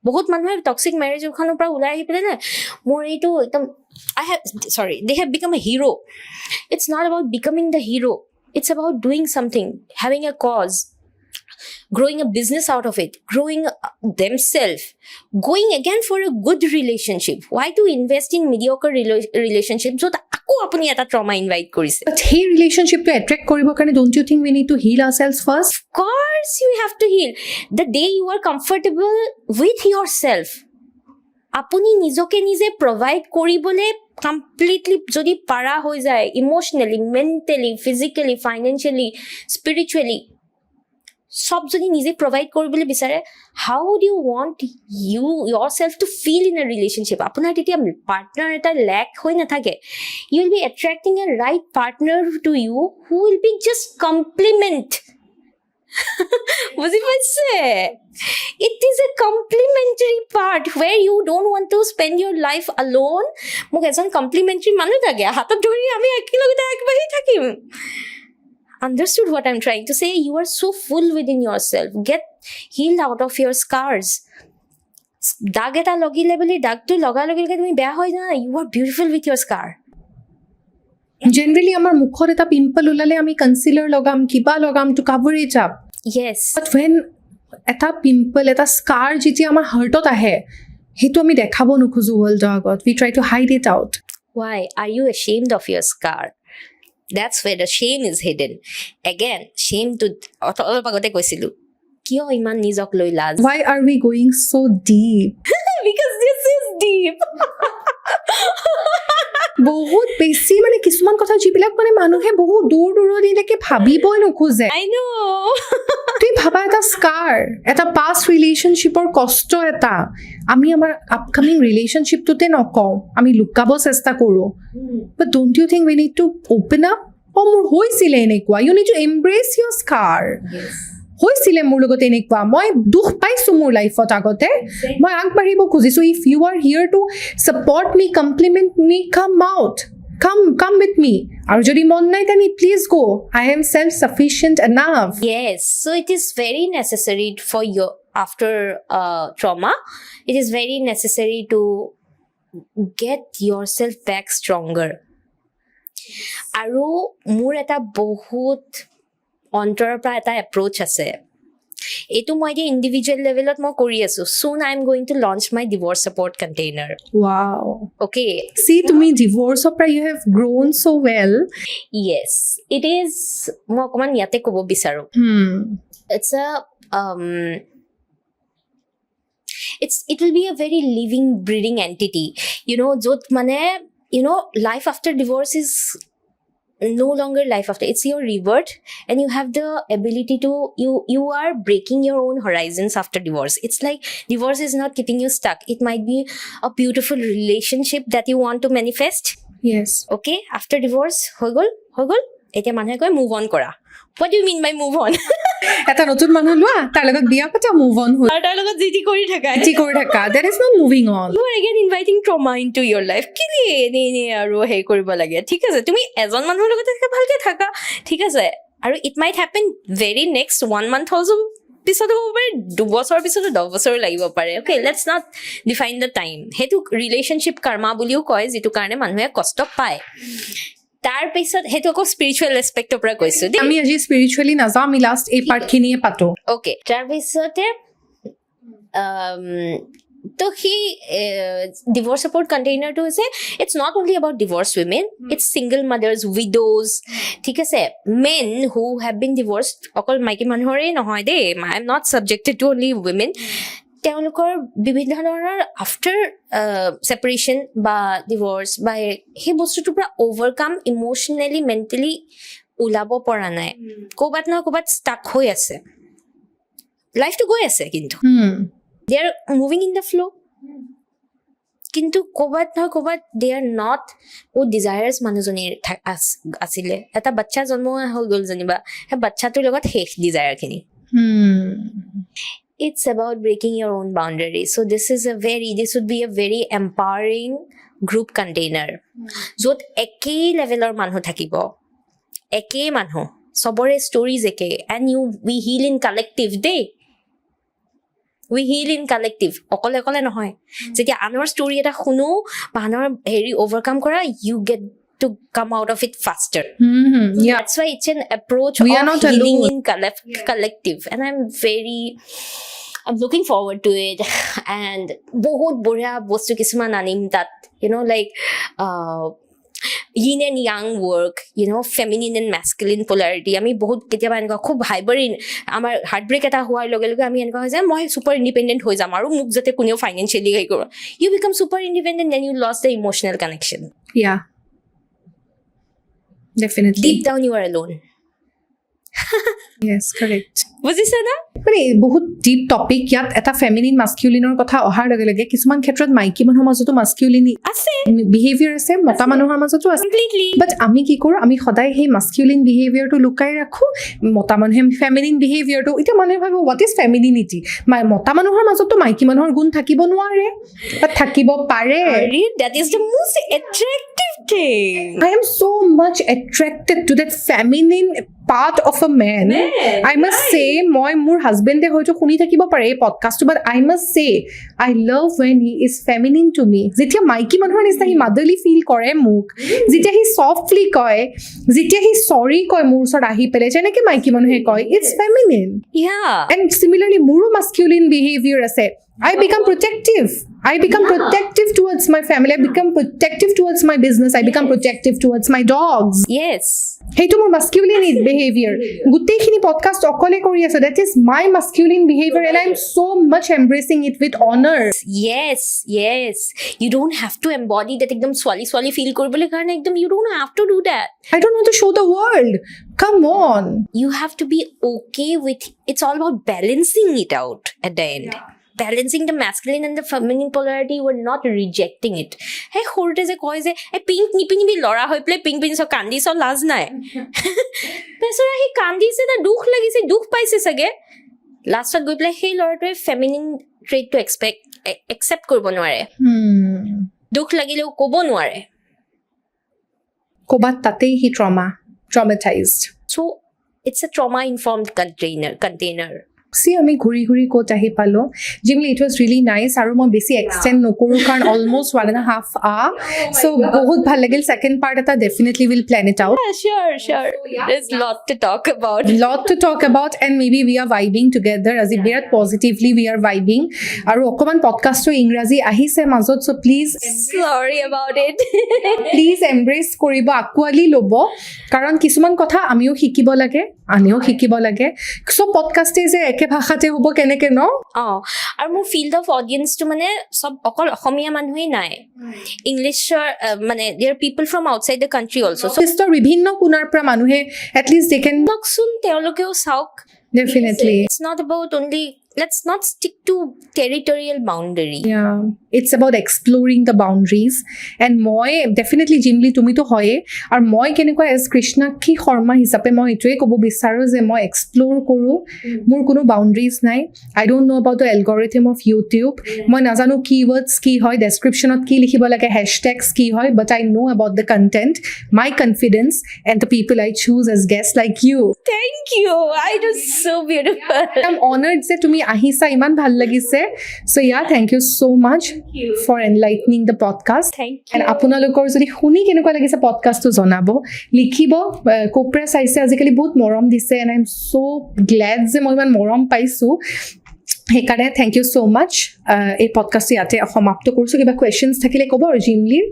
[SPEAKER 1] বহুত মানুহে toxic মেৰেজখনৰ পৰা ওলাই আহি পেলাই না, মোৰ এইটো একদম they have become a hero. It's not about becoming the hero. It's about doing something, having a cause, growing a business out of it, growing themselves, going again for a good relationship. Why to invest in mediocre relationship? So আকৌ আপুনি এটা trauma invite কৰিছে.
[SPEAKER 2] But hey, relationship to attract কৰিব কাৰণে, don't you think we need to heal ourselves first?
[SPEAKER 1] Of course you have to heal. The day you are comfortable with yourself, আপুনি নিজকে নিজে provide কৰিবলৈ completely যদি পাৰা হৈ যায়, emotionally, mentally, physically, financially, spiritually, সব যদি নিজে প্ৰভাইড কৰিবলৈ বিচাৰে, how do you want yourself to feel in a relationship? আপোনাৰ তেতিয়া পাৰ্টনাৰ এটা লেক হৈ নাথাকে. You will be attracting a right partner to you who will be just complement. বুজি পাইছে? It is a complementary part where you don't want to spend your life alone. মোক এজন complementary মানুহ লাগে, হাতত ধৰি আমি একেলগতে আগবাঢ়ি থাকিম. Understood what I'm trying to say? You are so full within yourself. Get healed out of your scars. Dag eta logile bole dag to loga logile tumi beya hoy na. You are beautiful with your scar.
[SPEAKER 2] Generally amar mukhor eta pimple ulale ami concealer logam, kiba logam to cover it up.
[SPEAKER 1] Yes.
[SPEAKER 2] But when eta pimple, eta scar jiti amar heartot ahe, hetu ami dekhabo nokhoju world agot. We try to hide it out.
[SPEAKER 1] Why? Are you ashamed of your scar? That's where the shame is hidden. Again, shame to অলপ আগতে কৈছিলো, কিয় ইমান নিজক লৈ লাজ?
[SPEAKER 2] Why are we going so deep?
[SPEAKER 1] Because this is deep.
[SPEAKER 2] বহুত বেছি মানে কিছুমান কথা যিবিলাক মানে মানুহে বহুত দূৰ দূৰণিলৈকে ভাবিবই নোখোজে.
[SPEAKER 1] I know.
[SPEAKER 2] তুমি ভাবা এটা স্কাৰ, এটা পাষ্ট ৰিলেশ্যনশ্বিপৰ কষ্ট এটা আমি আমাৰ আপকামিং ৰিলেশ্যনশ্বিপটোতে নকওঁ, আমি লুকাব চেষ্টা কৰোঁ. But don't you think we need to open up? মোৰ হৈছিলে এনেকুৱা. You need to embrace your scar. হৈছিলে মোৰ লগত এনেকুৱা, মই দুখ পাইছোঁ মোৰ লাইফত আগতে, মই আগবাঢ়িব খুজিছোঁ. If you are here to support me, compliment me, come out. Come with me. আৰু যদি মন নাই, then please go. I am self-sufficient enough.
[SPEAKER 1] Yes. So it is very necessary for your, after trauma, it is very necessary to get yourself back stronger. আৰু মোৰ এটা বহুত অন্তৰৰ পৰা এটা এপ্ৰ'চ আছে. এইটো মই এতিয়া ইণ্ডিভিজুৱেল লেভেলত মই কৰি আছোঁ. Soon I am going to launch my divorce support container.
[SPEAKER 2] Wow.
[SPEAKER 1] Okay.
[SPEAKER 2] See, to me, divorceৰ পৰা you have grown so well.
[SPEAKER 1] Yes. It is, মই অকণমান ইয়াতে ক'ব বিচাৰোঁ. It's a it will be a very living, breathing entity. Jot mane, life after divorce is no longer life after. It's your rebirth, and you have the ability to, you are breaking your own horizons after divorce. It's like divorce is not keeping you stuck. It might be a beautiful relationship that you want to manifest.
[SPEAKER 2] Yes.
[SPEAKER 1] Okay, after divorce হৈ গল এতিয়া মানুহে কয় move on কৰা. What do you mean by move on?
[SPEAKER 2] এটা নতুন মানুহ লোৱা, তাৰ লগত বিয়া পাতা, মুভ অন হৈ
[SPEAKER 1] তাৰ লগত জিটি কৰি থাকা.
[SPEAKER 2] That is not moving on.
[SPEAKER 1] You are again inviting trauma into your life. কেলে এনে আৰু হেৰি কৰিব লাগে? ঠিক আছে, তুমি এজন মানুহৰ লগত ভালকে থাকা, ঠিক আছে, আৰু it might happen very next 1 month also পিছত হ'ব পাৰে, 2 বছৰ পিছত 10 বছৰ লাগিব পাৰে. Okay, let's not define the time. সেইটো ৰিলেশ্যনশ্বিপ কৰ্মা বুলিও কয়, যিটো কাৰণে মানুহে কষ্ট পায়. তাৰ পিছত সেইটো আকৌ স্পিৰিচুৱেল এস্পেক্টৰ পৰা কৈছো দেই.
[SPEAKER 2] আমি আজি স্পিৰিচুৱেলি নাযাওঁ, আমি লাষ্ট এই পাৰ্টখিনিয়ে পাতো.
[SPEAKER 1] অ'কে, তাৰপিছতে তো সেই ডিভোৰ্চ ছাপোৰ্ট কণ্টেইনাৰটো হৈছে, it's not only about divorce women, it's single mothers, widows, ঠিক আছে, মেন হু হেভ বিন ডিভোৰ্চড. অকল মাইকী মানুহৰে নহয় দেই, I am not subjected to only women. তেওঁলোকৰ বিভিন্ন ধৰণৰ আফটাৰ ছেপাৰেশ্যন বা ডিভোৰ্চ বা সেই বস্তুটোৰ পৰা অভাৰকাম ইম'চনেলি, মেণ্টেলি ওলাব পৰা নাই, ক'ৰবাত নহয় ক'ৰবাত ষ্টাক হৈ আছে, লাইফটো গৈ আছে, কিন্তু দে আৰ মুভিং ইন দ্য ফ্ল', কিন্তু ক'ৰবাত নহয় ক'ৰবাত দে আৰ নট বহুত ডিজায়াৰ্ছ মানুহজনীৰ আছিলে. এটা বাচ্ছা জন্ম হৈ গ'ল যেনিবা, সেই বাচ্ছাটোৰ লগত শেষ ডিজায়াৰখিনি. It's about breaking your own boundaries. So this would be a very empowering group container. Jot eke level or manhu thakibo. Eke manhu. Sobore stories eke. And we heal in collective day. We heal in collective. Okole nohoy. Jetia anor story eta khuno, ba anor heri overcome kora, you get to come out of it faster.
[SPEAKER 2] Yeah.
[SPEAKER 1] That's why it's an approach
[SPEAKER 2] we
[SPEAKER 1] of
[SPEAKER 2] are not
[SPEAKER 1] healing
[SPEAKER 2] alone.
[SPEAKER 1] in collective. And I'm looking forward to it. And bahut bodhya bostu kisuman anim tat, like yin and yang work, feminine and masculine polarity. Ami bahut ketiaba enka khub hyper amar heartbreak eta hoar loge ami enka hoy jay moi super independent hoy jam aru muk jate kunio financially gai koro. You become super independent, then you lost the emotional connection.
[SPEAKER 2] Yeah. Definitely.
[SPEAKER 1] Deep down you are alone.
[SPEAKER 2] Yes, correct.
[SPEAKER 1] বুজিছা না?
[SPEAKER 2] মানে বহুত deep topic. ইয়াত এটা feminine মাস্কিউলিনৰ কথা অহাৰ লগে লগে কিছুমান ক্ষেত্ৰত মাইকী মানুহৰ মাজতো মাস্কিউলিনি
[SPEAKER 1] আছে,
[SPEAKER 2] বিহেভিয়াৰ আছে, মতা মানুহৰ মাজতো আছে. বাট আমি কি কৰোঁ, আমি সদায় সেই মাস্কিউলিন বিহেভিয়াৰটো লুকাই ৰাখোঁ, মতা মানুহে ফেমিনিন বিহেভিয়াৰটো. এতিয়া মানুহে ভাবে হোৱাট ইজ ফেমিনিনিটি? মতা মানুহৰ মাজতো মাইকী মানুহৰ গুণ থাকিব নোৱাৰে বা থাকিব পাৰে.
[SPEAKER 1] That is the most attractive thing.
[SPEAKER 2] I am so much attracted to that feminine part of a man. I must say, মই মোৰ হাজবেণ্ডে হয়তো শুনি থাকিব পাৰে এই পডকাষ্টটো, বাট আই মাষ্ট চে I love when he is feminine to me. যেতিয়া মাইকী মানুহৰ নিচিনা সি মাদাৰলি ফিল কৰে মোক, যেতিয়া সি চফ্টলি কয়, যেতিয়া সি চৰি কয় মোৰ ওচৰত আহি পেলাই, যেনেকে মাইকী মানুহে কয়, ইটছ ফেমিনিন. এণ্ড চিমিলাৰলি মোৰো মাস্কিউলিন বিহেভিয়াৰ আছে. I become protective. I become protective towards my family. I become protective towards my business. I become protective towards my dogs.
[SPEAKER 1] Yes.
[SPEAKER 2] সেইটো মোৰ masculine behavior. গোটেইখিনি podcast অকলে কৰি আছে. That is my masculine behavior and I'm so much embracing it with honor.
[SPEAKER 1] Yes. You don't have to embody that ekdam swali feel korbole karone ekdam, you don't have to do that.
[SPEAKER 2] I don't want to show the world. Come on.
[SPEAKER 1] You have to be okay with, it's all about balancing it out at the end. Balancing the masculine and the feminine polarity, you are not rejecting it. Hey, horte je koi je e pink nipi lora hoi ple pink so kandi so laz nai. Pesora hi kandi se na dukh lagise, dukh paise sage. Last ot goi ple hey lora to feminine trait to accept korbo nware. Dukh lagile kobo nware.
[SPEAKER 2] Kobat tatei hi traumatized.
[SPEAKER 1] So it's a trauma informed container.
[SPEAKER 2] See, আমি ঘূৰি ঘূৰি ক'ত আহি পালো. Jimlee, it was really nice. আৰু মই বেছি extend নকৰোঁ কাৰণ almost 1.5 hour. So বহুত ভাল লাগিল. Second part এটা definitely will plan it out.
[SPEAKER 1] Yeah, sure. There's lot to talk about. And maybe we are vibing together. As if বিৰাট positively we are vibing. আৰু অকমান podcastৰ ইংৰাজী আহিছে মাজত. So please. Sorry about it.
[SPEAKER 2] Please embrace কৰিব, আঁকোৱালি ল'ব. কাৰণ কিছুমান কথা আমিও শিকিব লাগে, আমিও শিকিব লাগে. So podcast যে একে ভাষাতে হ'ব কেনেকে ন
[SPEAKER 1] আৰু মোৰ ফিল্ড অফ অডিয়েন্সটো মানে চব অকল অসমীয়া মানুহেই নাই ইংলিছৰ মানে there people from outside the country also'
[SPEAKER 2] বিশ্বৰ বিভিন্ন কোণাৰ পৰা মানুহে এটলিষ্ট দে কেন
[SPEAKER 1] চোন তেওঁলোকেও চাওক
[SPEAKER 2] definitely
[SPEAKER 1] It's not about only, let's not stick to territorial boundary.
[SPEAKER 2] Yeah, it's about exploring the boundaries. And মই definitely Jimlee তুমিতো হয়ে আৰু মই কেনেকুৱা এজ কৃষ্ণাক্ষী শৰ্মা হিচাপে মই এইটোৱে ক'ব বিচাৰোঁ যে মই এক্সপ্ল'ৰ কৰোঁ মোৰ কোনো বাউণ্ডাৰিজ নাই আই ডোণ্ট ন' about the algorithm of YouTube মই নাজানো কীৱৰ্ডছ কি হয় ডেছক্ৰিপশ্যনত কি লিখিব লাগে হেছটেগছ কি হয় but I know' about the content my confidence and the people I choose as guest like you
[SPEAKER 1] Thank you. It was so beautiful.
[SPEAKER 2] I'm honored যে তুমি আহিছা ইমান ভাল লাগিছে so yeah thank you so much for enlightening the podcast
[SPEAKER 1] Thank you.
[SPEAKER 2] and আপোনালোকৰ যদি শুনি কেনেকুৱা লাগিছে পডকাষ্টটো জনাব লিখিব কোপ্ৰা চাইছে আজিকালি বহুত মৰম দিছে and I'm so glad যে মই ইমান মৰম পাইছোঁ সেইকাৰণে থেংক ইউ ছ' মাছ এই পডকাষ্টটো ইয়াতে সমাপ্ত কৰিছোঁ কিবা কুৱেশ্যনছ থাকিলে ক'ব আৰু জিমলীৰ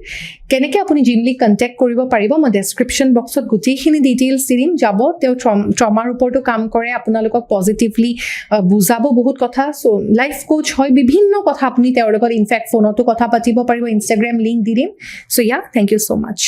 [SPEAKER 2] কেনেকৈ আপুনি জিমলীক কণ্টেক্ট কৰিব পাৰিব মই ডেছক্ৰিপশ্যন বক্সত গোটেইখিনি ডিটেইলছ দি দিম যাব তেওঁ ট্ৰমাৰ ওপৰতো কাম কৰে আপোনালোকক পজিটিভলি বুজাব বহুত কথা চ' লাইফ কোচ হয় বিভিন্ন কথা আপুনি তেওঁৰ লগত ইনফেক্ট ফোনতো কথা পাতিব পাৰিব ইনষ্টাগ্ৰাম লিংক দি দিম চ' ইয়া থেংক ইউ ছ' মাছ